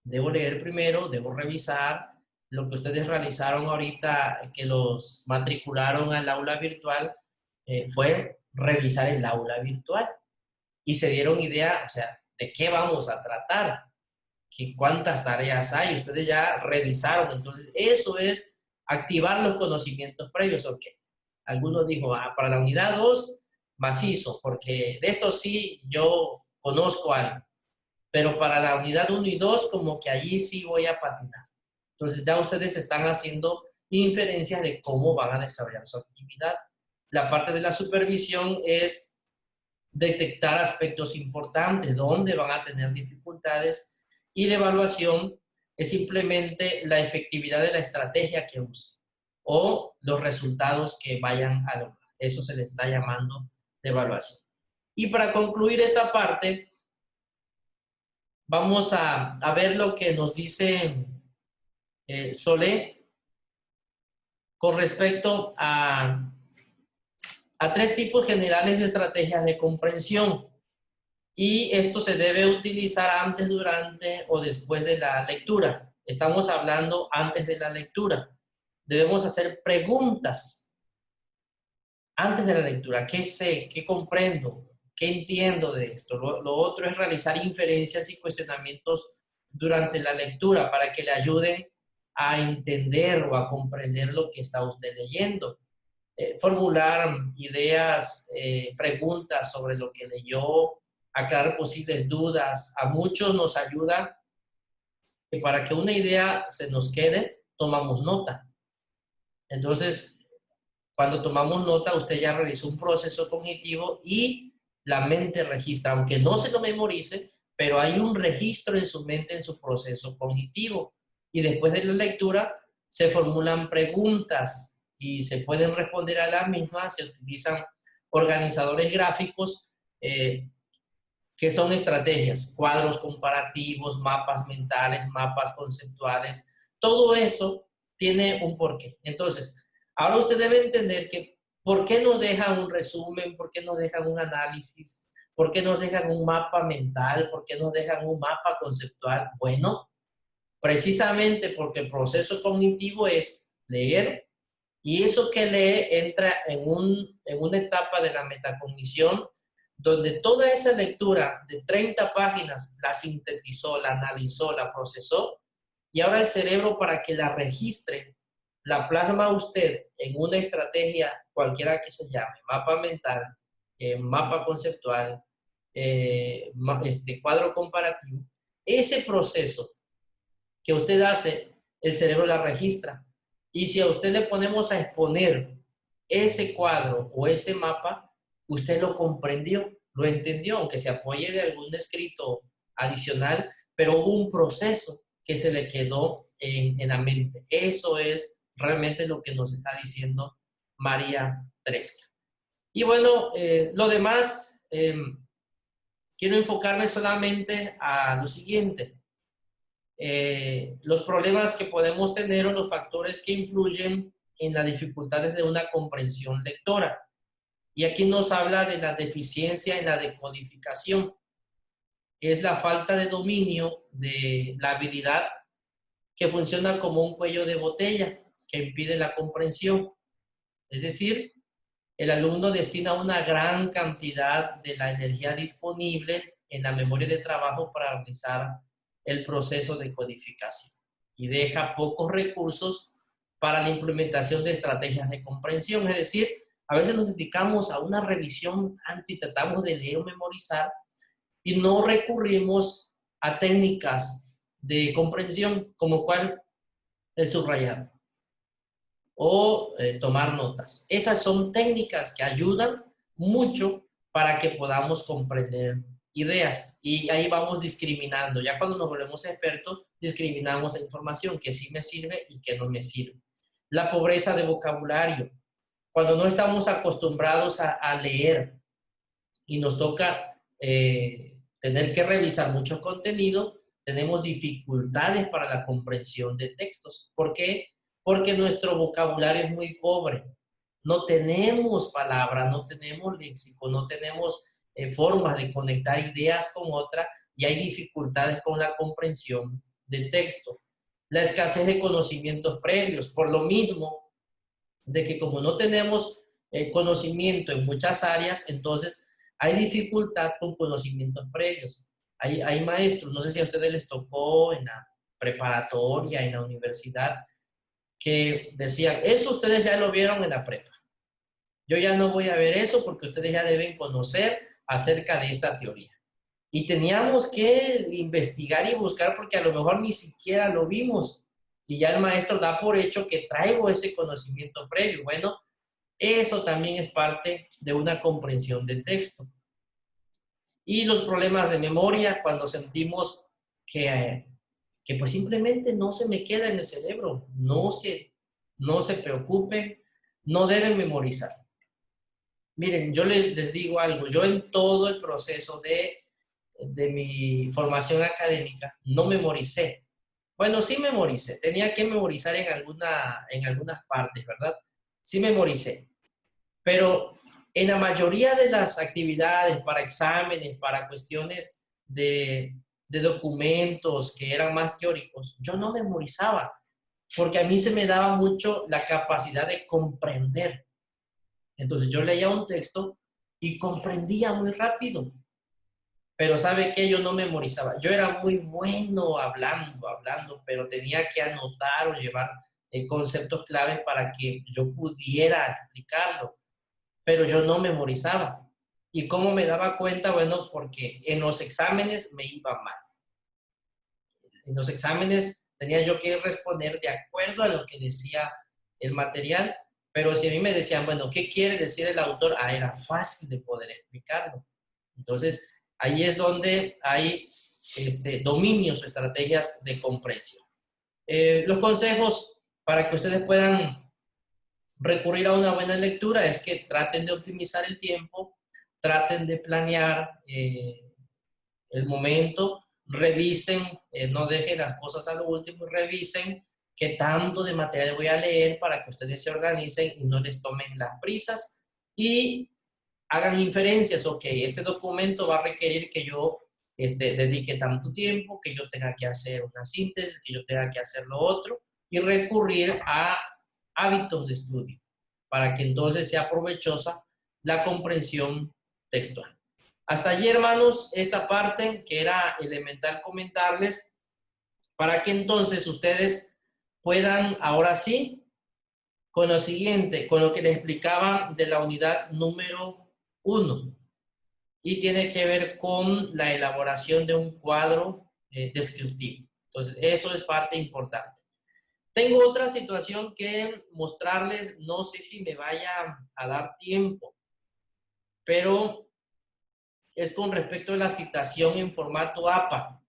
Debo leer primero, debo revisar lo que ustedes realizaron ahorita, que los matricularon al aula virtual, fue revisar el aula virtual y se dieron idea, o sea, de qué vamos a tratar, que cuántas tareas hay, ustedes ya revisaron, entonces eso es activar los conocimientos previos, ¿ok? Algunos dijo, para la unidad 2, macizo, porque de esto sí yo conozco algo, pero para la unidad 1 y 2, como que allí sí voy a patinar. Entonces ya ustedes están haciendo inferencias de cómo van a desarrollar su actividad. La parte de la supervisión es detectar aspectos importantes, dónde van a tener dificultades, y la evaluación es simplemente la efectividad de la estrategia que use o los resultados que vayan a lograr. Eso se le está llamando de evaluación. Y para concluir esta parte, vamos a ver lo que nos dice Solé con respecto a tres tipos generales de estrategias de comprensión. Y esto se debe utilizar antes, durante o después de la lectura. Estamos hablando antes de la lectura. Debemos hacer preguntas antes de la lectura. ¿Qué sé? ¿Qué comprendo? ¿Qué entiendo de esto? Lo otro es realizar inferencias y cuestionamientos durante la lectura para que le ayuden a entender o a comprender lo que está usted leyendo. Formular ideas, preguntas sobre lo que leyó, aclarar posibles dudas. A muchos nos ayuda que para que una idea se nos quede, tomamos nota. Entonces, cuando tomamos nota, usted ya realizó un proceso cognitivo y la mente registra, aunque no se lo memorice, pero hay un registro en su mente, en su proceso cognitivo. Y después de la lectura se formulan preguntas y se pueden responder a las mismas, se utilizan organizadores gráficos, que son estrategias, cuadros comparativos, mapas mentales, mapas conceptuales. Todo eso tiene un porqué. Entonces, ahora usted debe entender que ¿por qué nos dejan un resumen? ¿Por qué nos dejan un análisis? ¿Por qué nos dejan un mapa mental? ¿Por qué nos dejan un mapa conceptual? Bueno, precisamente porque el proceso cognitivo es leer, y eso que lee entra en una etapa de la metacognición donde toda esa lectura de 30 páginas la sintetizó, la analizó, la procesó, y ahora el cerebro, para que la registre, la plasma usted en una estrategia cualquiera que se llame, mapa mental, mapa conceptual, cuadro comparativo. Ese proceso que usted hace, el cerebro la registra. Y si a usted le ponemos a exponer ese cuadro o ese mapa, usted lo comprendió, lo entendió, aunque se apoye de algún escrito adicional, pero hubo un proceso que se le quedó en la mente. Eso es realmente lo que nos está diciendo María Tresca. Y bueno, lo demás, quiero enfocarme solamente a lo siguiente. Los problemas que podemos tener o los factores que influyen en las dificultades de una comprensión lectora. Y aquí nos habla de la deficiencia en la decodificación. Es la falta de dominio de la habilidad que funciona como un cuello de botella que impide la comprensión. Es decir, el alumno destina una gran cantidad de la energía disponible en la memoria de trabajo para realizar el proceso de codificación y deja pocos recursos para la implementación de estrategias de comprensión. Es decir, a veces nos dedicamos a una revisión antes y tratamos de leer o memorizar y no recurrimos a técnicas de comprensión como cuál el subrayado o tomar notas. Esas son técnicas que ayudan mucho para que podamos comprender ideas y ahí vamos discriminando. Ya cuando nos volvemos expertos, discriminamos la información que sí me sirve y que no me sirve. La pobreza de vocabulario. Cuando no estamos acostumbrados a leer y nos toca tener que revisar mucho contenido, tenemos dificultades para la comprensión de textos. ¿Por qué? Porque nuestro vocabulario es muy pobre. No tenemos palabras, no tenemos léxico, no tenemos formas de conectar ideas con otras y hay dificultades con la comprensión de texto. La escasez de conocimientos previos, por lo mismo de que como no tenemos conocimiento en muchas áreas, entonces hay dificultad con conocimientos previos. Hay maestros, no sé si a ustedes les tocó en la preparatoria, en la universidad, que decían, eso ustedes ya lo vieron en la prepa. Yo ya no voy a ver eso porque ustedes ya deben conocer acerca de esta teoría. Y teníamos que investigar y buscar porque a lo mejor ni siquiera lo vimos. Y ya el maestro da por hecho que traigo ese conocimiento previo. Bueno, eso también es parte de una comprensión del texto. Y los problemas de memoria cuando sentimos que pues simplemente no se me queda en el cerebro. No se preocupen, no deben memorizar. Miren, yo les digo algo, yo en todo el proceso de mi formación académica no memoricé. Bueno, sí memoricé, tenía que memorizar en algunas partes, ¿verdad? Sí memoricé, pero en la mayoría de las actividades para exámenes, para cuestiones de documentos que eran más teóricos, yo no memorizaba, porque a mí se me daba mucho la capacidad de comprender. Entonces yo leía un texto y comprendía muy rápido. Pero ¿sabe qué? Yo no memorizaba. Yo era muy bueno hablando, pero tenía que anotar o llevar conceptos claves para que yo pudiera explicarlo. Pero yo no memorizaba. ¿Y cómo me daba cuenta? Bueno, porque en los exámenes me iba mal. En los exámenes tenía yo que responder de acuerdo a lo que decía el material, pero si a mí me decían, bueno, ¿qué quiere decir el autor? Era fácil de poder explicarlo. Entonces, ahí es donde hay dominios o estrategias de comprensión. Los consejos para que ustedes puedan recurrir a una buena lectura es que traten de optimizar el tiempo, traten de planear el momento, revisen, no dejen las cosas a lo último, revisen qué tanto de material voy a leer para que ustedes se organicen y no les tomen las prisas y hagan inferencias. Ok, este documento va a requerir que yo dedique tanto tiempo, que yo tenga que hacer una síntesis, que yo tenga que hacer lo otro y recurrir a hábitos de estudio para que entonces sea provechosa la comprensión textual. Hasta allí, hermanos, esta parte que era elemental comentarles para que entonces ustedes puedan, ahora sí, con lo siguiente, con lo que les explicaba de la unidad número 1 y tiene que ver con la elaboración de un cuadro descriptivo. Entonces, eso es parte importante. Tengo otra situación que mostrarles, no sé si me vaya a dar tiempo, pero es con respecto a la citación en formato APA.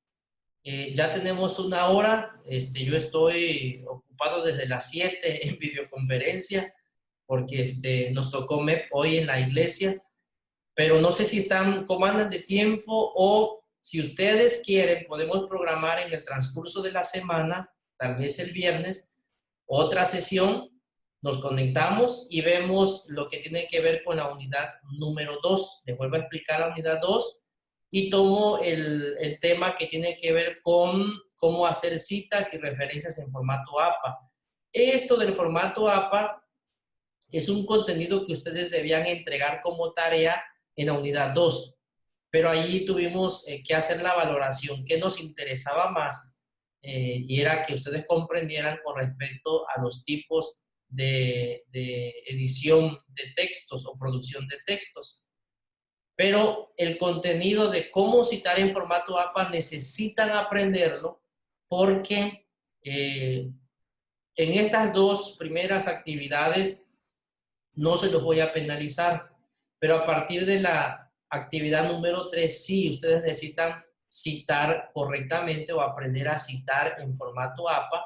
Ya tenemos una hora, yo estoy ocupado desde las 7 en videoconferencia, porque nos tocó MEP hoy en la iglesia, pero no sé si cómo andan de tiempo o si ustedes quieren, podemos programar en el transcurso de la semana, tal vez el viernes, otra sesión, nos conectamos y vemos lo que tiene que ver con la unidad número 2. Les vuelvo a explicar la unidad 2 y tomo el tema que tiene que ver con cómo hacer citas y referencias en formato APA. Esto del formato APA es un contenido que ustedes debían entregar como tarea en la unidad 2, pero allí tuvimos que hacer la valoración que nos interesaba más y era que ustedes comprendieran con respecto a los tipos de edición de textos o producción de textos. Pero el contenido de cómo citar en formato APA necesitan aprenderlo porque en estas dos primeras actividades no se los voy a penalizar, pero a partir de la actividad número 3, sí, ustedes necesitan citar correctamente o aprender a citar en formato APA,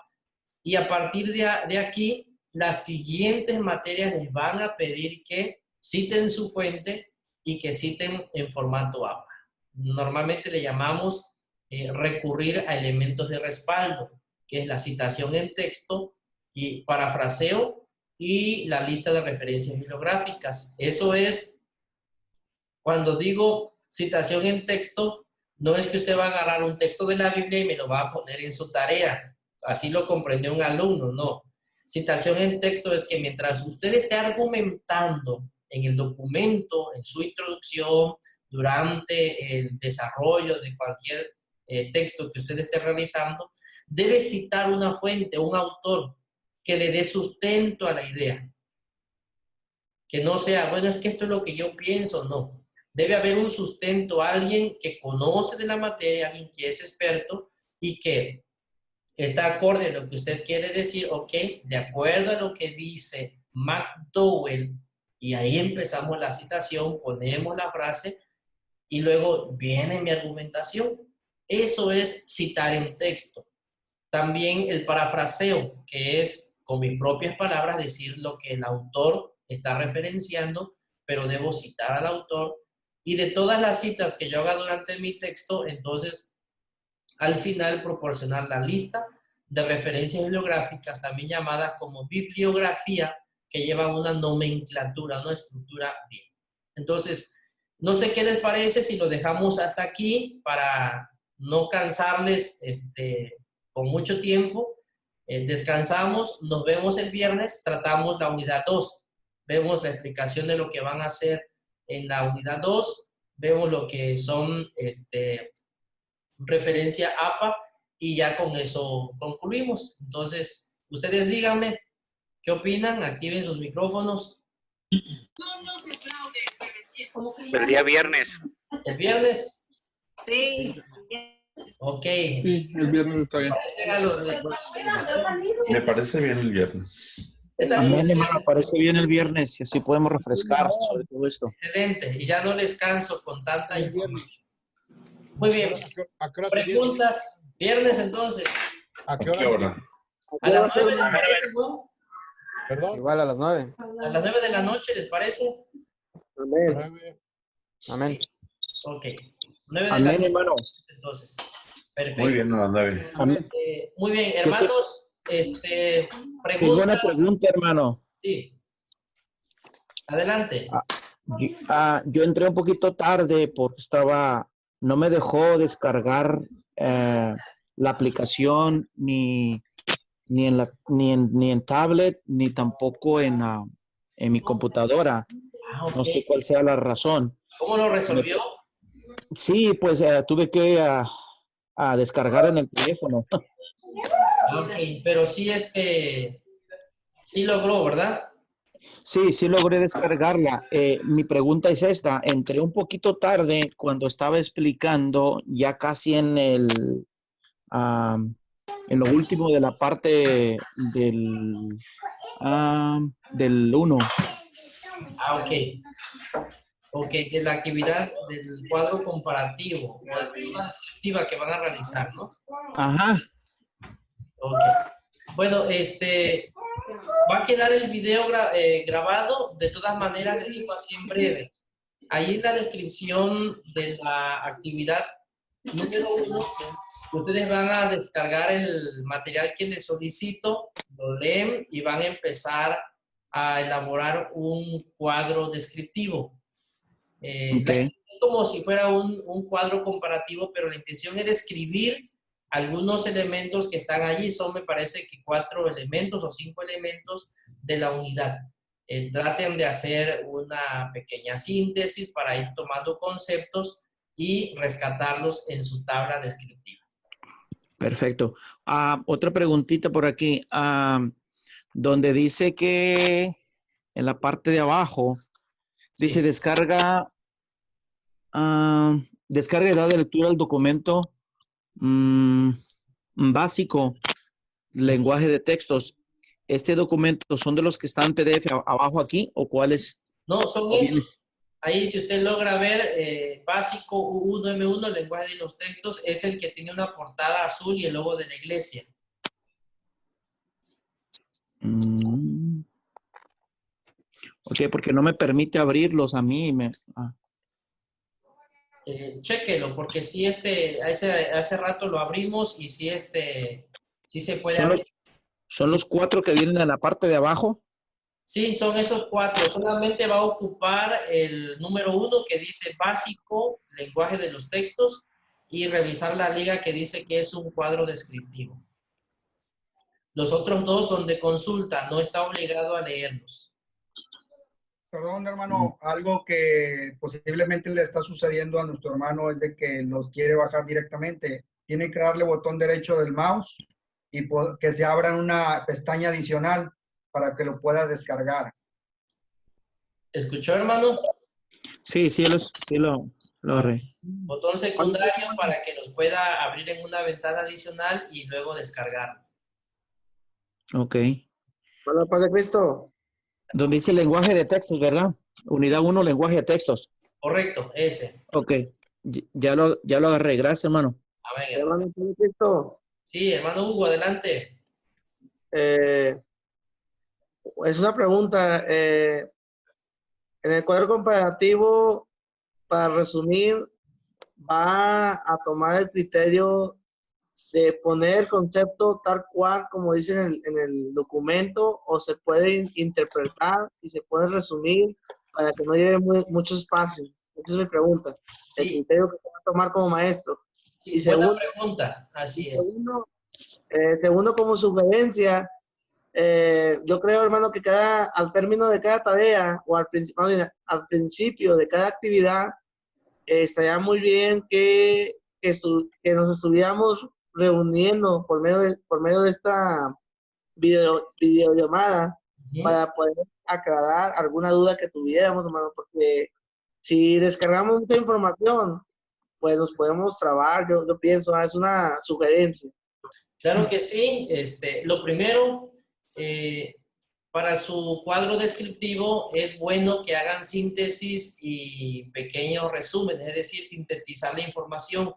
y a partir de aquí, las siguientes materias les van a pedir que citen su fuente y que citen en formato APA. Normalmente le llamamos recurrir a elementos de respaldo, que es la citación en texto y parafraseo, y la lista de referencias bibliográficas. Eso es, cuando digo citación en texto, no es que usted va a agarrar un texto de la Biblia y me lo va a poner en su tarea. Así lo comprendió un alumno, no. Citación en texto es que mientras usted esté argumentando en el documento, en su introducción, durante el desarrollo de cualquier texto que usted esté realizando, debe citar una fuente, un autor, que le dé sustento a la idea. Que no sea, bueno, es que esto es lo que yo pienso, no. Debe haber un sustento, alguien que conoce de la materia, alguien que es experto y que está acorde a lo que usted quiere decir, ok, de acuerdo a lo que dice McDowell, y ahí empezamos la citación, ponemos la frase y luego viene mi argumentación. Eso es citar en texto. También el parafraseo, que es con mis propias palabras decir lo que el autor está referenciando, pero debo citar al autor. Y de todas las citas que yo haga durante mi texto, entonces al final proporcionar la lista de referencias bibliográficas, también llamadas como bibliografía, que llevan una nomenclatura, una estructura bien. Entonces, no sé qué les parece si lo dejamos hasta aquí para no cansarles con mucho tiempo. Descansamos, nos vemos el viernes, tratamos la unidad 2, vemos la explicación de lo que van a hacer en la unidad 2, vemos lo que son referencia APA y ya con eso concluimos. Entonces, ustedes díganme qué opinan, activen sus micrófonos. El día viernes. ¿El viernes? Sí. Ok. Sí, el viernes está bien. Me parece bien el viernes. ¿Está A mí bien? me parece bien el viernes y así podemos refrescar sobre todo esto. Excelente. Y ya no les canso con tanta información. Muy bien. ¿A qué hora sería? Preguntas. Viernes, entonces. ¿A qué ¿A hora qué sería? hora? A las 9 les parece, ¿no? ¿Perdón? Igual a las 9. A las 9 de la noche, ¿les parece? Amén. 9. Amén. Sí. Ok. 9 de la Amén, noche, hermano. entonces. Perfecto. Muy bien, a las 9. Amén. Muy bien, hermanos. Tengo una Preguntas. pregunta, hermano. Sí. Adelante. Yo entré un poquito tarde porque no me dejó descargar la aplicación ni en tablet, ni tampoco en mi computadora. Ok. No sé cuál sea la razón. ¿Cómo lo resolvió? Sí, pues tuve que a descargar en el teléfono. Ok, pero sí, sí logró, ¿verdad? Sí logré descargarla. Mi pregunta es esta. Entré un poquito tarde cuando estaba explicando ya casi en lo último de la parte del 1. Ok. Ok, de la actividad del cuadro comparativo o de la prueba descriptiva que van a realizar, ¿no? Ajá. Ok. Bueno, va a quedar el video grabado. De todas maneras, le digo así en breve. Ahí en la descripción de la actividad número 1, ustedes van a descargar el material que les solicito, lo leen y van a empezar a elaborar un cuadro descriptivo. Okay. Es como si fuera un cuadro comparativo, pero la intención es describir algunos elementos que están allí. Son, me parece que 4 elementos o 5 elementos de la unidad. Traten de hacer una pequeña síntesis para ir tomando conceptos y rescatarlos en su tabla descriptiva. Perfecto. Otra preguntita por aquí. Donde dice que en la parte de abajo dice Sí. descarga edad de lectura del documento básico, lenguaje de textos. ¿Este documento son de los que están en PDF abajo aquí o cuáles? No, son esos. Ahí, si usted logra ver, básico U1M1, lenguaje de los textos, es el que tiene una portada azul y el logo de la iglesia. Ok, porque no me permite abrirlos a mí. Chéquelo, porque si hace rato lo abrimos y si sí se puede ¿Son abrir. son los 4 que vienen en la parte de abajo? Sí, son esos 4. Solamente va a ocupar el número 1 que dice básico, lenguaje de los textos, y revisar la liga que dice que es un cuadro descriptivo. Los otros 2 son de consulta, no está obligado a leerlos. Perdón, hermano, algo que posiblemente le está sucediendo a nuestro hermano es de que los quiere bajar directamente. Tiene que darle botón derecho del mouse y que se abra una pestaña adicional para que lo pueda descargar. ¿Escuchó, hermano? Sí, lo agarré. Botón secundario para que los pueda abrir en una ventana adicional y luego descargar. Ok. Hola, Padre Cristo. Donde dice lenguaje de textos, ¿verdad? Unidad 1, lenguaje de textos. Correcto, ese. Ok. Ya lo agarré. Gracias, hermano. Amén, hermano. Hermano Padre Cristo. Sí, hermano Hugo, adelante. Es una pregunta. En el cuadro comparativo, para resumir, va a tomar el criterio de poner el concepto tal cual como dice en el documento, o se puede interpretar y se puede resumir para que no lleve mucho espacio. Esa es mi pregunta. El Sí. criterio que va a tomar como maestro. Sí, Y buena pregunta, así es. Segundo, como sugerencia, yo creo, hermano, que al término de cada tarea o al principio de cada actividad, estaría muy bien que nos estuviéramos reuniendo por medio de esta videollamada para poder aclarar alguna duda que tuviéramos, hermano, porque si descargamos mucha información, pues nos podemos trabar. Yo pienso, es una sugerencia. Claro que sí. Lo primero, para su cuadro descriptivo es bueno que hagan síntesis y pequeños resúmenes, es decir, sintetizar la información.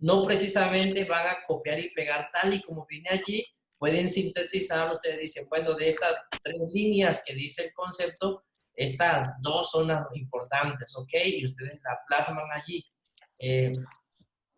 no precisamente van a copiar y pegar tal y como viene allí, pueden sintetizar, ustedes dicen, bueno, de estas 3 líneas que dice el concepto, estas 2 son las importantes, ¿ok? Y ustedes la plasman allí,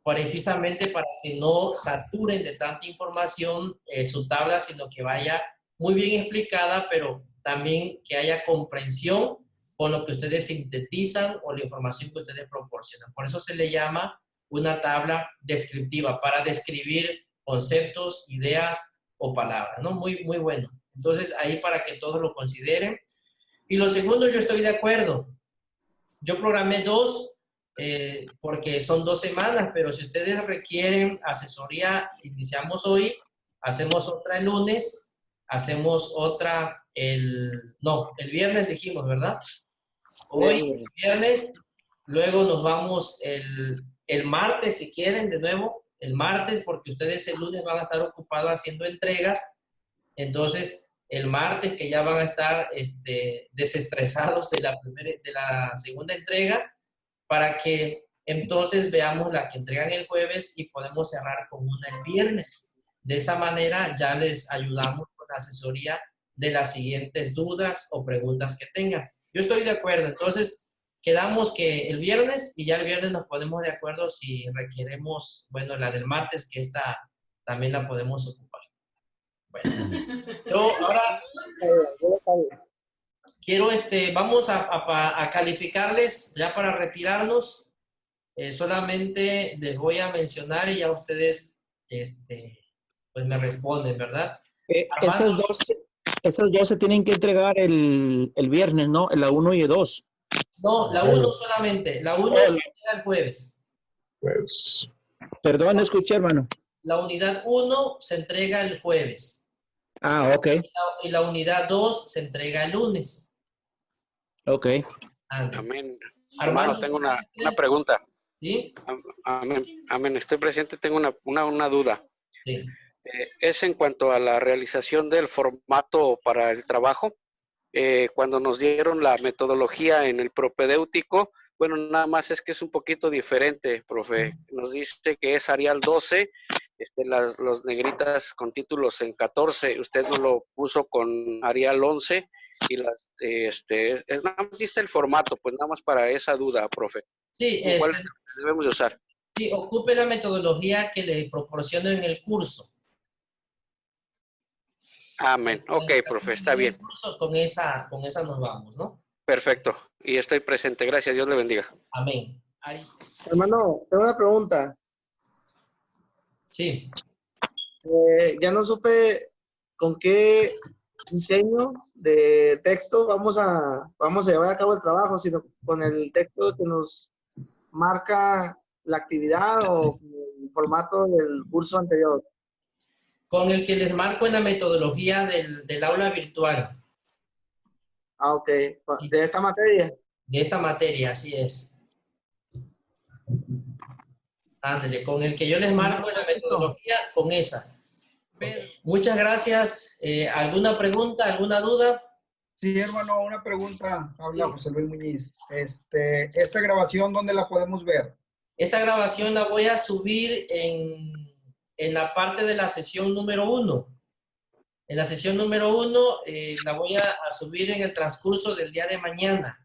precisamente para que no saturen de tanta información su tabla, sino que vaya muy bien explicada, pero también que haya comprensión con lo que ustedes sintetizan o la información que ustedes proporcionan. Por eso se le llama una tabla descriptiva, para describir conceptos, ideas o palabras, ¿no? Muy, muy bueno. Entonces, ahí para que todos lo consideren. Y lo segundo, yo estoy de acuerdo. Yo programé 2 porque son 2 semanas, pero si ustedes requieren asesoría, iniciamos hoy, hacemos otra el lunes, hacemos otra el viernes dijimos, ¿verdad? Hoy, el viernes, luego nos vamos el martes, si quieren, de nuevo, el martes, porque ustedes el lunes van a estar ocupados haciendo entregas, entonces el martes que ya van a estar desestresados de la segunda entrega, para que entonces veamos la que entregan el jueves y podemos cerrar con una el viernes. De esa manera ya les ayudamos con la asesoría de las siguientes dudas o preguntas que tengan. Yo estoy de acuerdo, entonces quedamos que el viernes y ya el viernes nos ponemos de acuerdo si requeremos, bueno, la del martes, que esta también la podemos ocupar. Bueno, yo ahora quiero, vamos a calificarles ya para retirarnos. Solamente les voy a mencionar y ya ustedes, pues me responden, ¿verdad? Estas dos se tienen que entregar el viernes, ¿no? La 1 y 2. No, la 1 solamente. La 1 se entrega el jueves. Pues, Perdón, no escuché, hermano. La unidad 1 se entrega el jueves. Ah, ok. Y la unidad 2 se entrega el lunes. Ok. Amén. Armando, Hermano, tengo una pregunta. ¿Sí? Amén. Estoy presente, tengo una duda. Sí. Es en cuanto a la realización del formato para el trabajo. Cuando nos dieron la metodología en el propedéutico, bueno, nada más es que es un poquito diferente, profe. Nos dice que es Arial 12, los negritas con títulos en 14. Usted nos lo puso con Arial 11 y nada más diste el formato, pues nada más para esa duda, profe. Sí, ¿Cuál debemos de usar? Sí, ocupe la metodología que le proporciono en el curso. Amén. Ok, profe, está bien. Con esa nos vamos, ¿no? Perfecto. Y estoy presente. Gracias. Dios le bendiga. Amén. Ahí. Hermano, tengo una pregunta. Sí. Ya no supe con qué diseño de texto vamos a llevar a cabo el trabajo, sino con el texto que nos marca la actividad o el formato del curso anterior. Con el que les marco en la metodología del aula virtual. Ah, ok. Sí. ¿De esta materia? De esta materia, así es. Ándale, con el que yo les marco en la metodología, con esa. Okay. Muchas gracias. ¿Alguna pregunta, alguna duda? Sí, hermano, una pregunta. Habla José Luis Muñiz. ¿Esta grabación dónde la podemos ver? Esta grabación la voy a subir en la parte de la sesión número 1. En la sesión número 1 la voy a subir en el transcurso del día de mañana.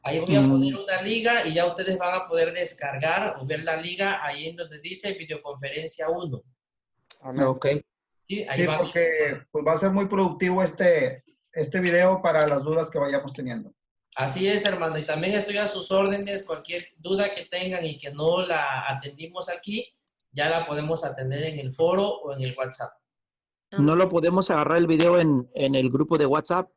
Ahí voy a poner una liga y ya ustedes van a poder descargar o ver la liga ahí en donde dice videoconferencia 1. Ok. Sí, ahí sí, va. porque pues, va a ser muy productivo este video para las dudas que vayamos teniendo. Así es, hermano. Y también estoy a sus órdenes. Cualquier duda que tengan y que no la atendimos aquí, ya la podemos atender en el foro o en el WhatsApp. ¿No lo podemos agarrar el video en el grupo de WhatsApp?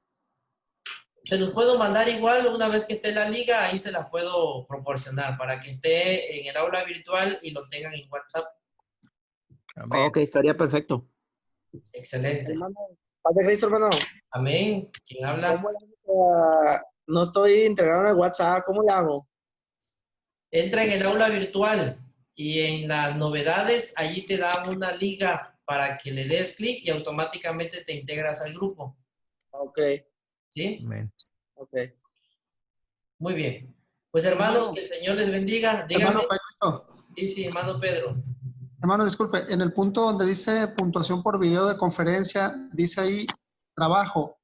Se los puedo mandar igual una vez que esté la liga, ahí se las puedo proporcionar para que esté en el aula virtual y lo tengan en WhatsApp. Amén. Ok, estaría perfecto. Excelente. Hermano, Paz de Cristo, hermano. Amén. ¿Quién habla? No estoy integrado en el WhatsApp, ¿cómo le hago? Entra en el aula virtual y en las novedades, allí te da una liga para que le des clic y automáticamente te integras al grupo. Ok. ¿Sí? Amén. Ok. Muy bien. Pues hermanos, que el Señor les bendiga. Díganme. Hermano, Sí, hermano Pedro. Hermano, disculpe, en el punto donde dice puntuación por video de conferencia, dice ahí trabajo.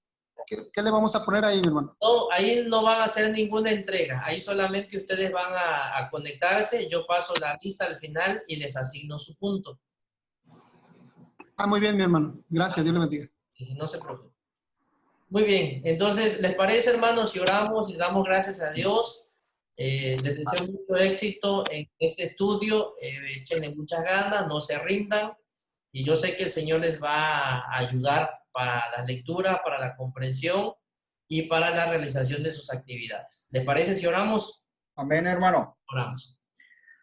¿Qué le vamos a poner ahí, mi hermano? No, ahí no van a hacer ninguna entrega. Ahí solamente ustedes van a conectarse. Yo paso la lista al final y les asigno su punto. Ah, muy bien, mi hermano. Gracias, Dios le bendiga. Y si no se preocupen. Muy bien. Entonces, ¿les parece, hermanos, si oramos y damos gracias a Dios? Les deseo mucho éxito en este estudio. Échenle muchas ganas, no se rindan. Y yo sé que el Señor les va a ayudar para la lectura, para la comprensión y para la realización de sus actividades. ¿Les parece si oramos? Amén, hermano. Oramos.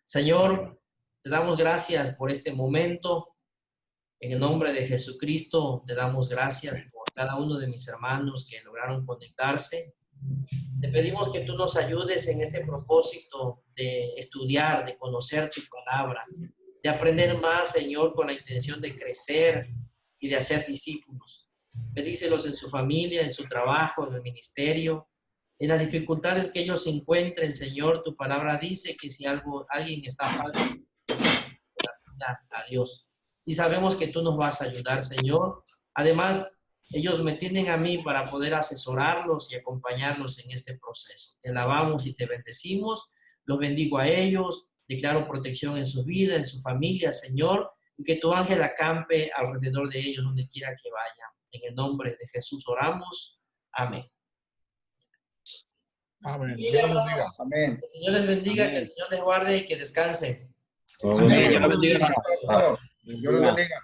Señor, te damos gracias por este momento. En el nombre de Jesucristo, te damos gracias por cada uno de mis hermanos que lograron conectarse. Te pedimos que tú nos ayudes en este propósito de estudiar, de conocer tu palabra, de aprender más, Señor, con la intención de crecer y de hacer discípulos. Bendícelos en su familia, en su trabajo, en el ministerio, en las dificultades que ellos encuentren, Señor. Tu palabra dice que si alguien está falto, a Dios. Y sabemos que tú nos vas a ayudar, Señor. Además, ellos me tienen a mí para poder asesorarlos y acompañarlos en este proceso. Te alabamos y te bendecimos. Los bendigo a ellos. Declaro protección en su vida, en su familia, Señor. Y que tu ángel acampe alrededor de ellos donde quiera que vayan. En el nombre de Jesús oramos. Amén. Amén. Bien, Dios los hermanos. bendiga. Amén. Que el Señor les bendiga, que el Señor les guarde y que descansen. Amén. Dios les bendiga.